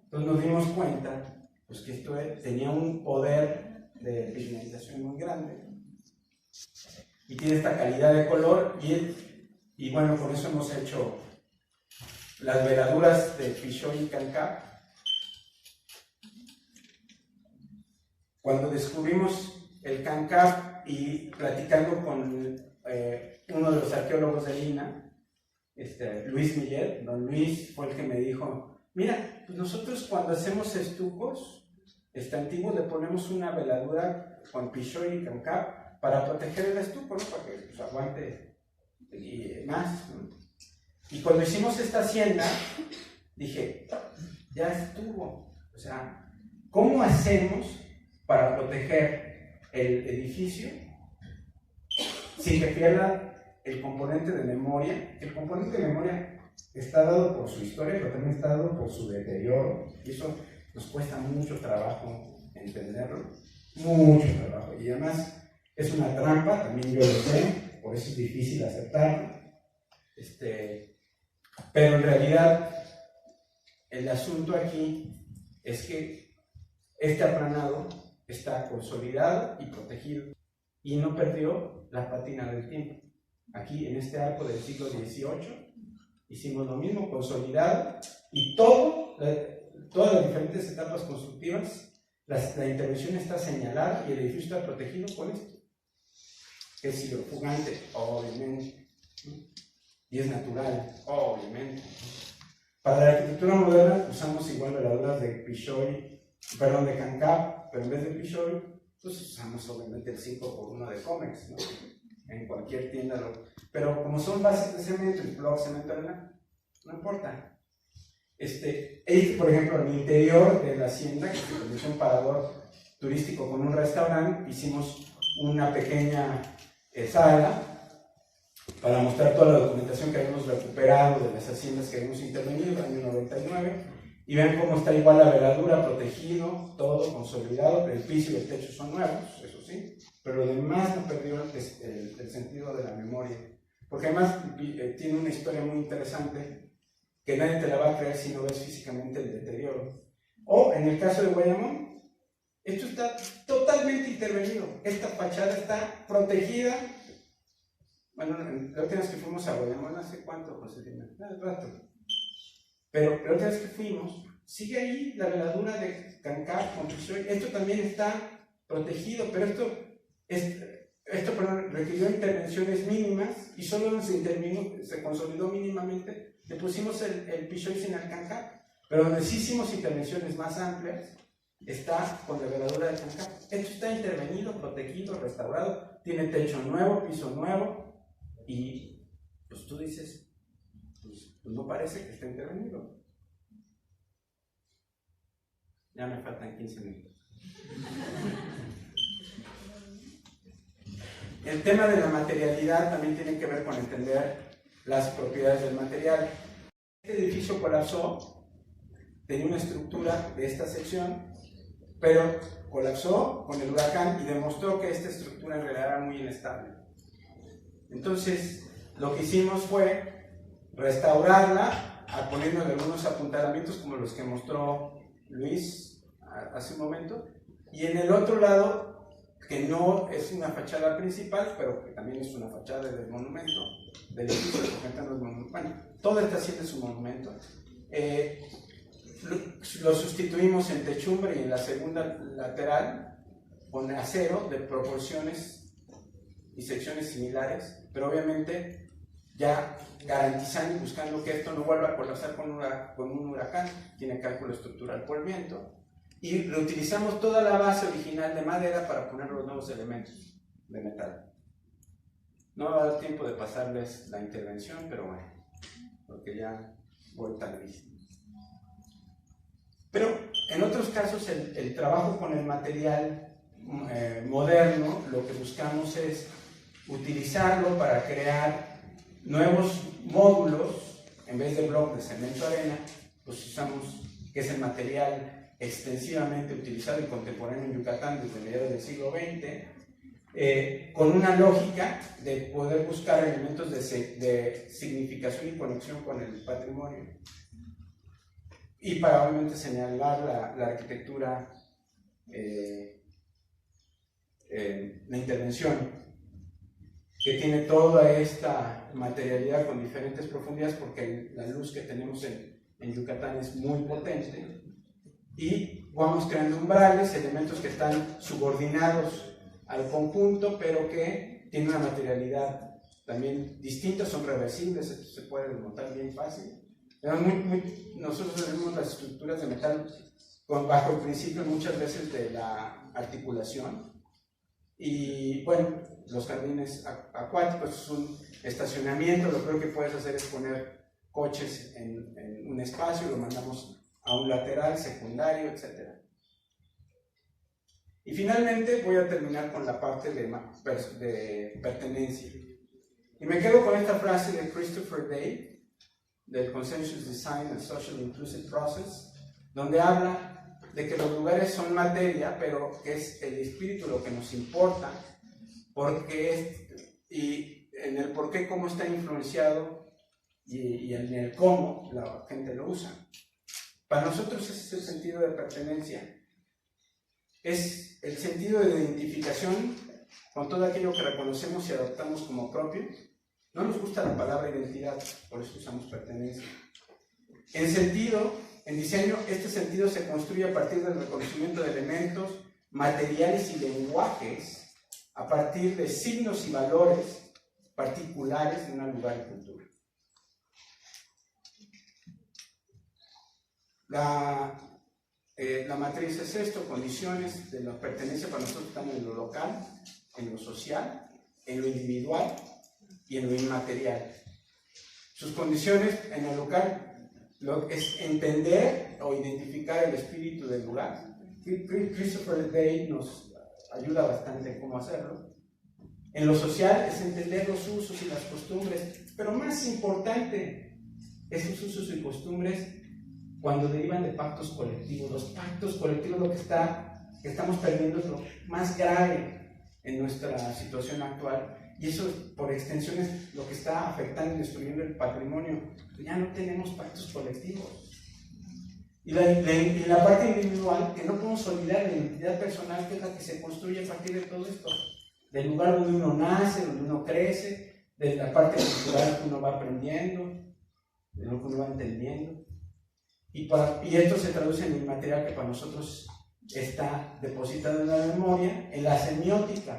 Entonces nos dimos cuenta pues, que esto tenía un poder de pigmentación muy grande y tiene esta calidad de color y bueno, por eso hemos hecho las veladuras de Pichoy y CANCAP. Cuando descubrimos el CANCAP y platicando con uno de los arqueólogos de Lina, Luis Millet, don Luis fue el que me dijo, mira, pues nosotros cuando hacemos estucos antiguos le ponemos una veladura con Pichoy y CANCAP para proteger el estuco, ¿no? Para que pues, aguante más, ¿no? Y cuando hicimos esta hacienda, dije, ya estuvo, o sea, ¿cómo hacemos para proteger el edificio sin que pierda el componente de memoria? El componente de memoria está dado por su historia, pero también está dado por su deterioro, y eso nos cuesta mucho trabajo entenderlo, mucho trabajo, y además es una trampa, también yo lo sé, por eso es difícil aceptarlo, pero en realidad el asunto aquí es que este aplanado está consolidado y protegido y no perdió la pátina del tiempo. Aquí en este arco del siglo XVIII hicimos lo mismo, consolidado, y todas las diferentes etapas constructivas, la intervención está señalada y el edificio está protegido con esto, que es hidrofugante, obviamente, ¿no? Y es natural, obviamente. Para la arquitectura moderna usamos igual veladuras de CANCAP, pero en vez de Pichoy, pues usamos obviamente el 5x1 de Comex, ¿no? En cualquier tienda, pero como son bases de cemento y block cemento arena, no importa. Por ejemplo, en el interior de la hacienda, que es un parador turístico con un restaurante, hicimos una pequeña sala para mostrar toda la documentación que habíamos recuperado de las haciendas que habíamos intervenido en el año 99, y vean cómo está igual la veladura, protegido, todo consolidado, el piso y el techo son nuevos, eso sí, pero lo demás no perdió el sentido de la memoria, porque además tiene una historia muy interesante que nadie te la va a creer si no ves físicamente el deterioro. O en el caso de Guayamón, esto está totalmente intervenido, esta fachada está protegida. Bueno, la última vez que fuimos a Guayamón, ¿hace cuánto, Joselina? Hace rato. Pero la última vez que fuimos, sigue ahí la veladura de CANCAP con Pichoy. Esto también está protegido, pero esto requirió intervenciones mínimas y solo se consolidó mínimamente. Le pusimos el Pichoy sin el CANCAP, pero donde sí hicimos intervenciones más amplias, está con la veladura de CANCAP. Esto está intervenido, protegido, restaurado, tiene techo nuevo, piso nuevo, y pues tú dices, pues no parece que esté intervenido. Ya me faltan 15 minutos. El tema de la materialidad también tiene que ver con entender las propiedades del material. Este edificio colapsó, tenía una estructura de esta sección, pero colapsó con el huracán y demostró que esta estructura en realidad era muy inestable. Entonces, lo que hicimos fue restaurarla, poniéndole algunos apuntalamientos como los que mostró Luis hace un momento, y en el otro lado, que no es una fachada principal, pero que también es una fachada del monumento, del edificio, bueno, todo está haciendo su monumento. Lo sustituimos en techumbre y en la segunda lateral con acero de proporciones y secciones similares, pero obviamente ya garantizando y buscando que esto no vuelva a colapsar con un huracán. Tiene cálculo estructural por viento, y reutilizamos toda la base original de madera para poner los nuevos elementos de metal. No va a dar tiempo de pasarles la intervención, pero bueno, porque ya voy tardísimo. Pero en otros casos el trabajo con el material moderno, lo que buscamos es utilizarlo para crear nuevos módulos. En vez de bloques de cemento arena, pues usamos, que es el material extensivamente utilizado y contemporáneo en Yucatán desde mediados del siglo XX, con una lógica de poder buscar elementos de significación y conexión con el patrimonio, y para obviamente señalar la arquitectura de intervención, que tiene toda esta materialidad con diferentes profundidades, porque la luz que tenemos en Yucatán es muy potente, y vamos creando umbrales, elementos que están subordinados al conjunto, pero que tienen una materialidad también distinta, son reversibles, esto se puede desmontar bien fácil. Nosotros tenemos las estructuras de metal bajo el principio muchas veces de la articulación, y bueno, los jardines acuáticos es un estacionamiento. Lo peor que puedes hacer es poner coches en un espacio, lo mandamos a un lateral, secundario, etc. Y finalmente voy a terminar con la parte de pertenencia. Y me quedo con esta frase de Christopher Day, del Consensus Design and Social Inclusive Process, donde habla de que los lugares son materia, pero que es el espíritu lo que nos importa, y en el por qué, cómo está influenciado, y en el cómo la gente lo usa. Para nosotros ese es el sentido de pertenencia. Es el sentido de identificación con todo aquello que reconocemos y adoptamos como propio. No nos gusta la palabra identidad, por eso usamos pertenencia. En diseño, este sentido se construye a partir del reconocimiento de elementos, materiales y lenguajes, a partir de signos y valores particulares de un lugar y cultura. La matriz es esto: condiciones de la pertenencia para nosotros están en lo local, en lo social, en lo individual y en lo inmaterial. Sus condiciones en lo local es entender o identificar el espíritu del lugar. Christopher Day nos ayuda bastante en cómo hacerlo. En lo social es entender los usos y las costumbres, pero más importante, esos usos y costumbres cuando derivan de pactos colectivos. Los pactos colectivos, lo que estamos perdiendo, es lo más grave en nuestra situación actual, y eso por extensión es lo que está afectando y destruyendo el patrimonio. Ya no tenemos pactos colectivos. Y la parte individual, que no podemos olvidar, la identidad personal, que es la que se construye a partir de todo esto, del lugar donde uno nace, donde uno crece, de la parte cultural que uno va aprendiendo, de lo que uno va entendiendo. Y esto se traduce en el material que para nosotros está depositado en la memoria, en la semiótica,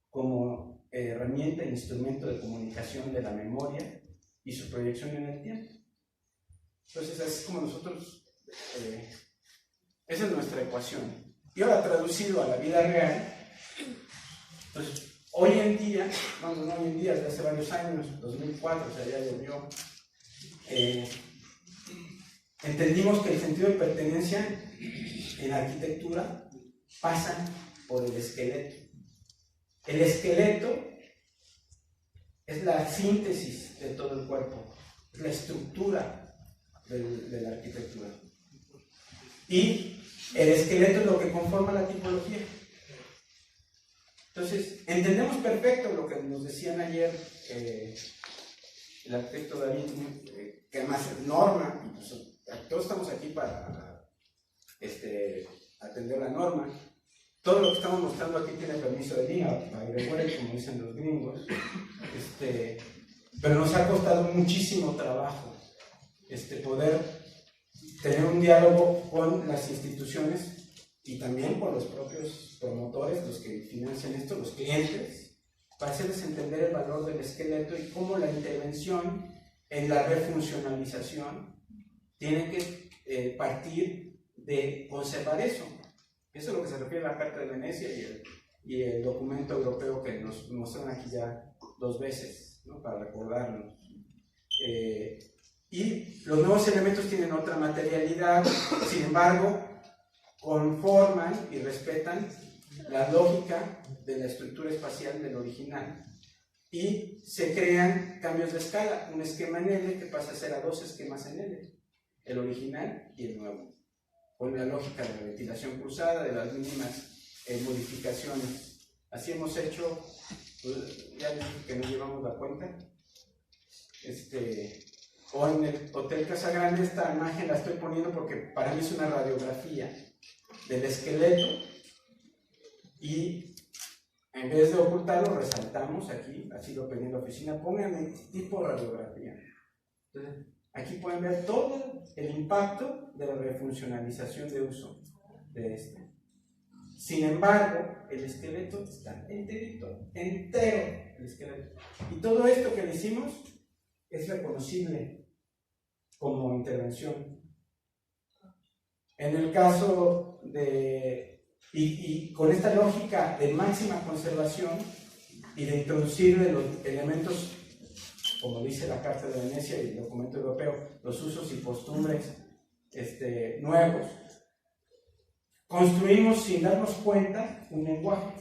como herramienta e instrumento de comunicación de la memoria y su proyección en el tiempo. Entonces, así es como nosotros, esa es nuestra ecuación. Y ahora, traducido a la vida real, entonces, hoy en día, desde hace varios años, 2004, o sea, ya llovió, entendimos que el sentido de pertenencia en arquitectura pasa por el esqueleto. El esqueleto es la síntesis de todo el cuerpo, es la estructura de la arquitectura. Y el esqueleto es lo que conforma la tipología. Entonces, entendemos perfecto lo que nos decían ayer el arquitecto David, que además es norma, y pues, todos estamos aquí para atender la norma. Todo lo que estamos mostrando aquí tiene permiso de NIA, by the way, como dicen los gringos, pero nos ha costado muchísimo trabajo poder tener un diálogo con las instituciones y también con los propios promotores, los que financian esto, los clientes, para hacerles entender el valor del esqueleto y cómo la intervención en la refuncionalización tiene que partir de conservar eso. Eso es lo que se refiere a la Carta de Venecia y el documento europeo que nos muestran aquí ya 2 veces, ¿no? Para recordarnos. Y los nuevos elementos tienen otra materialidad, sin embargo, conforman y respetan la lógica de la estructura espacial del original. Y se crean cambios de escala, un esquema en L que pasa a ser a 2 esquemas en L, el original y el nuevo, con la lógica de la ventilación cruzada, de las mínimas modificaciones. Así hemos hecho, ya dije que no llevamos la cuenta, o en el Hotel Casa Grande. Esta imagen la estoy poniendo porque para mí es una radiografía del esqueleto y en vez de ocultarlo resaltamos aquí, así lo pedí en la oficina, pónganme tipo radiografía. Entonces, aquí pueden ver todo el impacto de la refuncionalización de uso de Sin embargo, el esqueleto está enterito, entero el esqueleto. Y todo esto que le hicimos es reconocible como intervención. En el caso de, y con esta lógica de máxima conservación y de introducir de los elementos, como dice la Carta de Venecia y el documento europeo, los usos y costumbres nuevos, construimos sin darnos cuenta un lenguaje,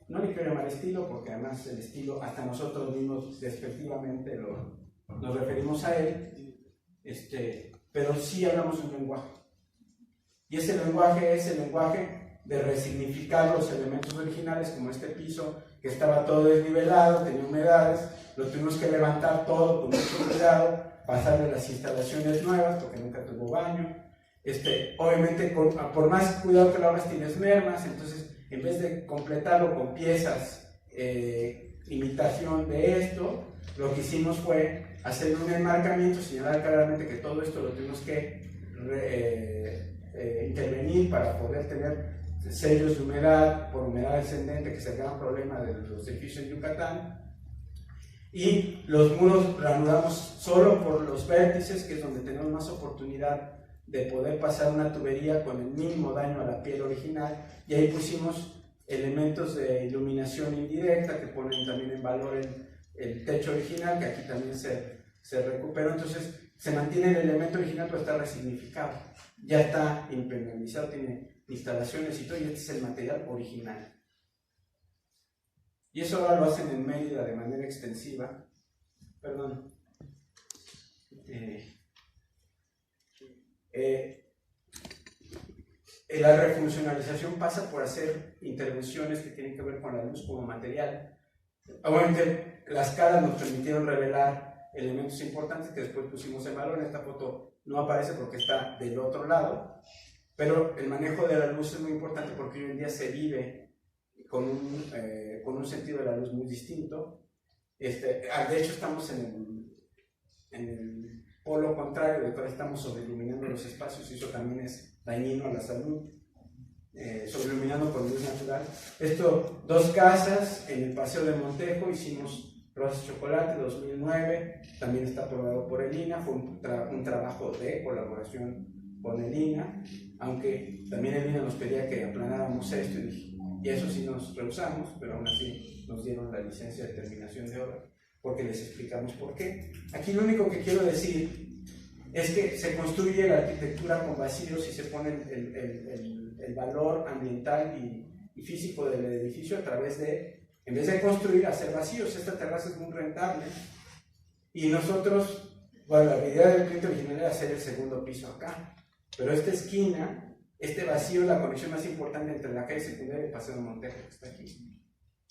no le quiero llamar estilo porque además el estilo hasta nosotros mismos despectivamente nos referimos a él, pero sí hablamos de un lenguaje. Y ese lenguaje es el lenguaje de resignificar los elementos originales, como este piso que estaba todo desnivelado, tenía humedades, lo tuvimos que levantar todo con mucho cuidado, pasarle las instalaciones nuevas porque nunca tuvo baño. Obviamente por más cuidado que lo hagas tienes mermas, entonces en vez de completarlo con piezas imitación de esto, lo que hicimos fue hacer un enmarcamiento, señalar claramente que todo esto lo tuvimos que intervenir para poder tener sellos de humedad por humedad descendente, que es el gran problema de los edificios en Yucatán. Y los muros ranuramos solo por los vértices, que es donde tenemos más oportunidad de poder pasar una tubería con el mínimo daño a la piel original, y ahí pusimos elementos de iluminación indirecta que ponen también en valor el techo original, que aquí también se recuperó. Entonces se mantiene el elemento original, pero está resignificado, ya está impermeabilizado, tiene instalaciones y todo, y este es el material original. Y eso ahora lo hacen en Mérida de manera extensiva. Perdón. La refuncionalización pasa por hacer intervenciones que tienen que ver con la luz como material. Obviamente las caras nos permitieron revelar elementos importantes que después pusimos en valor. En esta foto no aparece porque está del otro lado, pero el manejo de la luz es muy importante porque hoy en día se vive con un sentido de la luz muy distinto. De hecho estamos en el polo contrario, de que ahora estamos sobreiluminando los espacios, y eso también es dañino a la salud, sobreiluminando con luz natural. 2 casas en el Paseo de Montejo, hicimos Rosas Chocolate 2009, también está aprobado por el INAH, fue un trabajo de colaboración con el INAH, aunque también el INAH nos pedía que aplanáramos esto, y eso sí nos rehusamos, pero aún así nos dieron la licencia de terminación de obra, porque les explicamos por qué. Aquí lo único que quiero decir es que se construye la arquitectura con vacíos y se pone el valor ambiental y físico del edificio a través de, en vez de construir, hacer vacíos. Esta terraza es muy rentable y nosotros, bueno, la idea del cliente original era hacer el segundo piso acá, pero esta esquina, este vacío es la conexión más importante entre la calle secundaria y el Paseo de Montejo, que está aquí.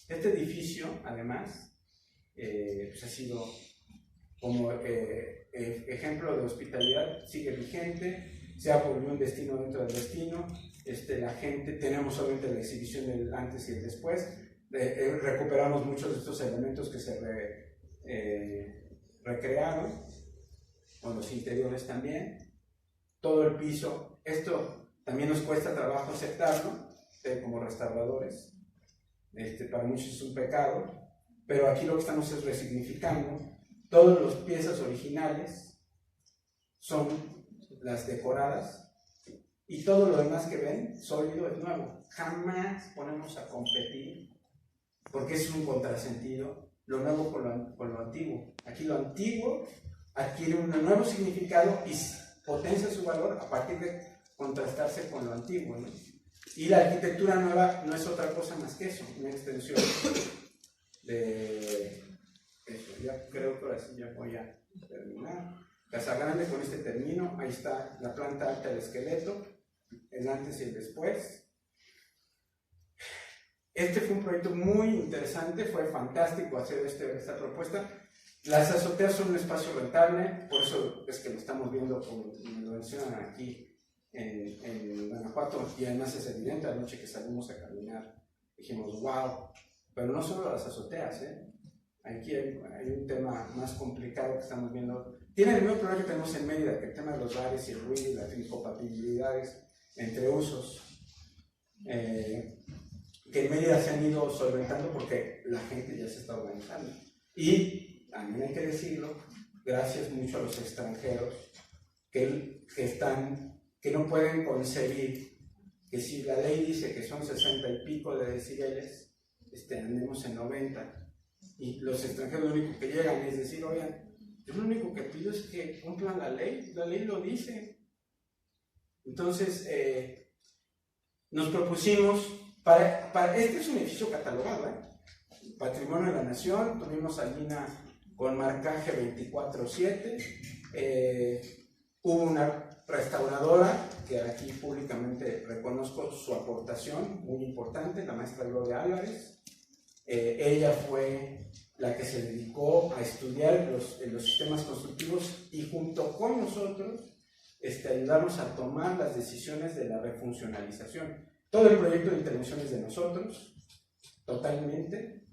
Este edificio, además, pues ha sido como ejemplo de hospitalidad, sigue vigente, sea por un destino dentro del destino. La gente, tenemos obviamente la exhibición del antes y el después. Recuperamos muchos de estos elementos que se recrearon, con los interiores también. Todo el piso, esto también nos cuesta trabajo aceptarlo como restauradores. Para muchos es un pecado, pero aquí lo que estamos es resignificando. Todas las piezas originales son las decoradas y todo lo demás que ven, sólido, es nuevo. Jamás ponemos a competir, porque es un contrasentido, lo nuevo con lo antiguo. Aquí lo antiguo adquiere un nuevo significado y potencia su valor a partir de contrastarse con lo antiguo, ¿no? Y la arquitectura nueva no es otra cosa más que eso, una extensión de eso. Ya creo que ahora sí ya voy a terminar. Casa Grande, con este término, ahí está la planta alta del esqueleto, el antes y el después. Este fue un proyecto muy interesante, fue fantástico hacer esta propuesta. Las azoteas son un espacio rentable, por eso es que lo estamos viendo, como lo mencionan aquí en Guanajuato, y además es evidente, anoche que salimos a caminar, dijimos wow, pero no solo las azoteas, aquí hay un tema más complicado que estamos viendo. Tiene el mismo problema que tenemos en Mérida, que el tema de los bares y el ruido y las incompatibilidades entre usos, que en Mérida se han ido solventando porque la gente ya se está organizando. Y también hay que decirlo, gracias mucho a los extranjeros que no pueden concebir que si la ley dice que son 60 y pico de decibeles, andemos en 90, y los extranjeros lo único que llegan es decir, oigan, yo lo único que pido es que cumplan la ley lo dice. Entonces, nos propusimos, este es un edificio catalogado, Patrimonio de la Nación, tuvimos allí con marcaje 24/7, hubo una restauradora que aquí públicamente reconozco su aportación muy importante, la maestra Gloria Álvarez. Ella fue la que se dedicó a estudiar los sistemas constructivos y junto con nosotros ayudarnos a tomar las decisiones de la refuncionalización. Todo el proyecto de intervención es de nosotros, totalmente,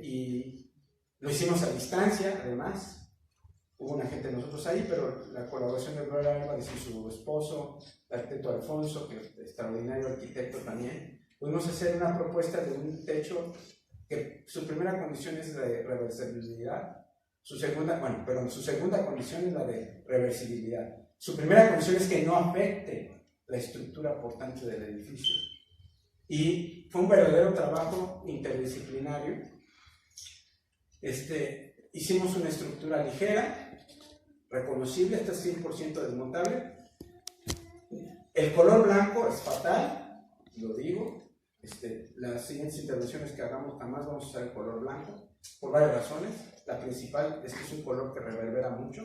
y lo hicimos a distancia, además. Hubo una gente de nosotros ahí, pero la colaboración de Gloria Álvarez y su esposo, el arquitecto Alfonso, que es extraordinario arquitecto también, pudimos hacer una propuesta de un techo que su primera condición es la de reversibilidad, su segunda condición es la de reversibilidad. Su primera condición es que no afecte la estructura portante del edificio. Y fue un verdadero trabajo interdisciplinario. Hicimos una estructura ligera, reconocible, esta es 100% desmontable. El color blanco es fatal, lo digo. Las siguientes intervenciones que hagamos jamás vamos a usar el color blanco, por varias razones. La principal es que es un color que reverbera mucho.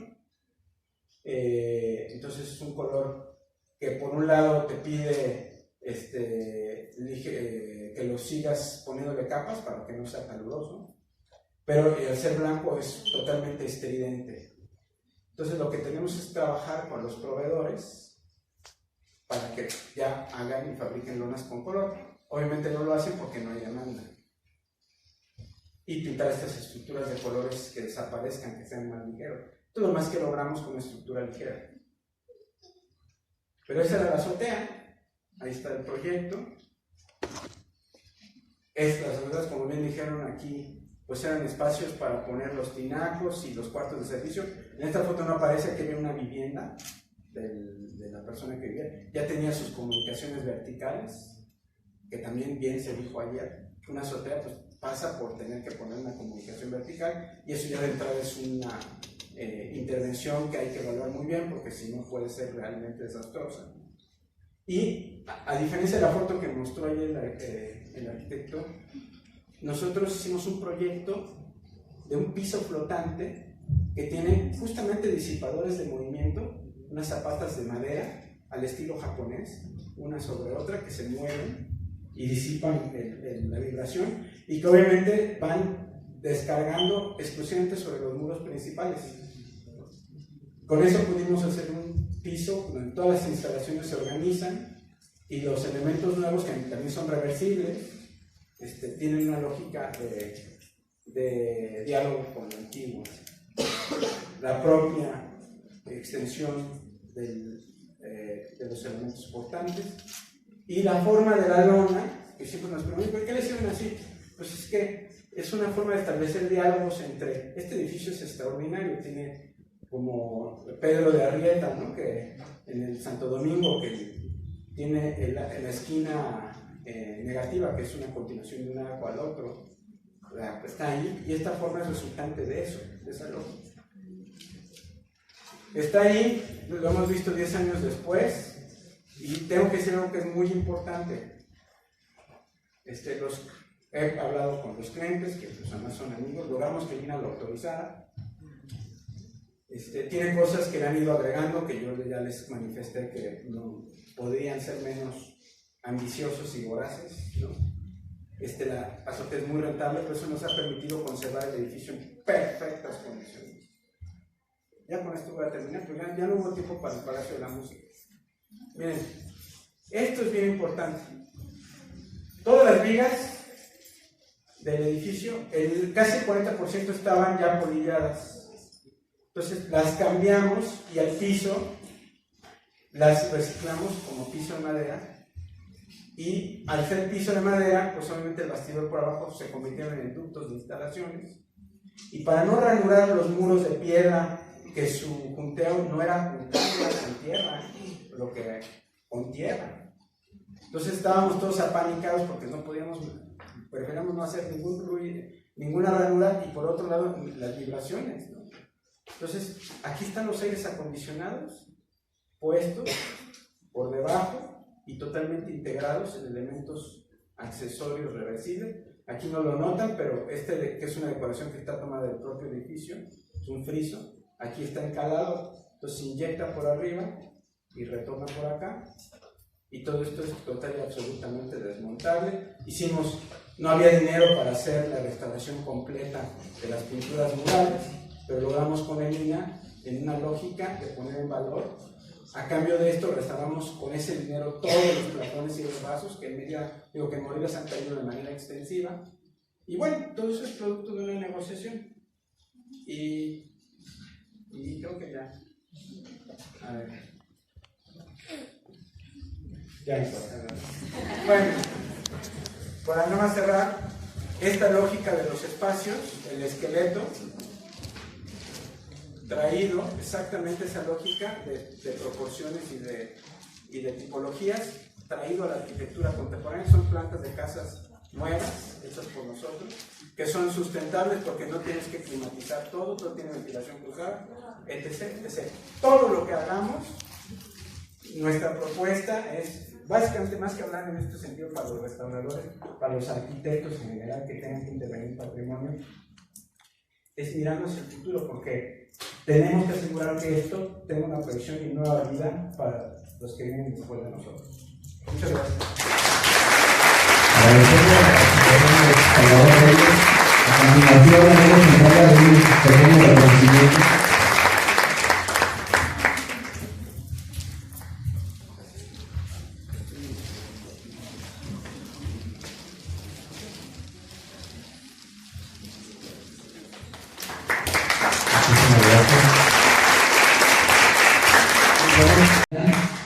Entonces es un color que por un lado te pide que lo sigas poniéndole capas para que no sea caluroso, pero al ser blanco es totalmente estridente. Entonces lo que tenemos es trabajar con los proveedores para que ya hagan y fabriquen lonas con color. Obviamente no lo hacen porque no hay demanda. Y pintar estas estructuras de colores que desaparezcan, que sean más ligeros. Esto es lo más que logramos con una estructura ligera. Pero esa era la azotea. Ahí está el proyecto. Estas azoteas, como bien dijeron aquí, pues eran espacios para poner los tinacos y los cuartos de servicio. En esta foto no aparece que había una vivienda de la persona que vivía. Ya tenía sus comunicaciones verticales, que también bien se dijo ayer. Una azotea pues pasa por tener que poner una comunicación vertical, y eso ya de entrada es una intervención que hay que evaluar muy bien, porque si no puede ser realmente desastrosa. Y a diferencia de la foto que mostró ayer el arquitecto, nosotros hicimos un proyecto de un piso flotante que tiene justamente disipadores de movimiento, unas zapatas de madera al estilo japonés, una sobre otra, que se mueven y disipan la vibración, y que obviamente van descargando exclusivamente sobre los muros principales. Con eso pudimos hacer un piso, donde todas las instalaciones se organizan y los elementos nuevos, que también son reversibles, tienen una lógica de diálogo con lo antiguo. La propia extensión de los elementos portantes y la forma de la lona, que siempre nos preguntan, ¿por qué le hicieron así? Pues es que es una forma de establecer diálogos entre, este edificio es extraordinario, tiene como Pedro de Arrieta, ¿no? Que en el Santo Domingo, que tiene en la esquina negativa, que es una continuación de un arco al otro, está ahí, y esta forma es resultante de eso, de esa lógica. Está ahí, lo hemos visto 10 años después, y tengo que decir algo que es muy importante. He hablado con los clientes, que pues además son amigos, logramos que Lina lo autorizara. Tiene cosas que le han ido agregando, que yo ya les manifesté que no podrían ser menos ambiciosos y voraces, ¿no? La azotea es muy rentable, pero eso nos ha permitido conservar el edificio en perfectas condiciones. Ya con esto voy a terminar, porque ya no hubo tiempo para el Palacio de la Música. Miren, esto es bien importante. Todas las vigas del edificio, casi el 40% estaban ya polilladas. Entonces las cambiamos y al piso las reciclamos como piso de madera. Y al ser piso de madera, pues obviamente el bastidor por abajo se convirtieron en ductos de instalaciones. Y para no ranurar los muros de piedra, que su junteo no era juntarlas con tierra, lo que con tierra. Entonces estábamos todos apanicados porque no podíamos, preferíamos no hacer ningún ruido, ninguna ranura, y por otro lado las vibraciones, ¿no? Entonces aquí están los aires acondicionados puestos por debajo y totalmente integrados en elementos accesorios reversibles. Aquí no lo notan, pero que es una decoración que está tomada del propio edificio, es un friso. Aquí está encalado, entonces se inyecta por arriba y retorna por acá, y todo esto es total y absolutamente desmontable. No había dinero para hacer la restauración completa de las pinturas murales, pero logramos con Elina, en una lógica de poner en valor. A cambio de esto restauramos con ese dinero todos los plafones y los vasos que en Morelia se han caído de manera extensiva. Y bueno, todo eso es producto de una negociación. Y creo que ya. A ver. Ya hizo. Bueno, para no más cerrar, esta lógica de los espacios, el esqueleto, traído exactamente esa lógica de proporciones y de tipologías, traído a la arquitectura contemporánea. Son plantas de casas nuevas, hechas por nosotros, que son sustentables porque no tienes que climatizar todo tiene ventilación cruzada, etc. Todo lo que hagamos, nuestra propuesta es, básicamente, más que hablar en este sentido para los restauradores, para los arquitectos en general que tengan que intervenir en patrimonio, es mirarnos el futuro, porque tenemos que asegurar que esto tenga una proyección y nueva vida para los que vienen después de nosotros. Muchas gracias. A continuación, haremos entrega de un pequeño reconocimiento.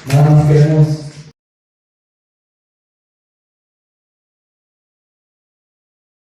Nada más queremos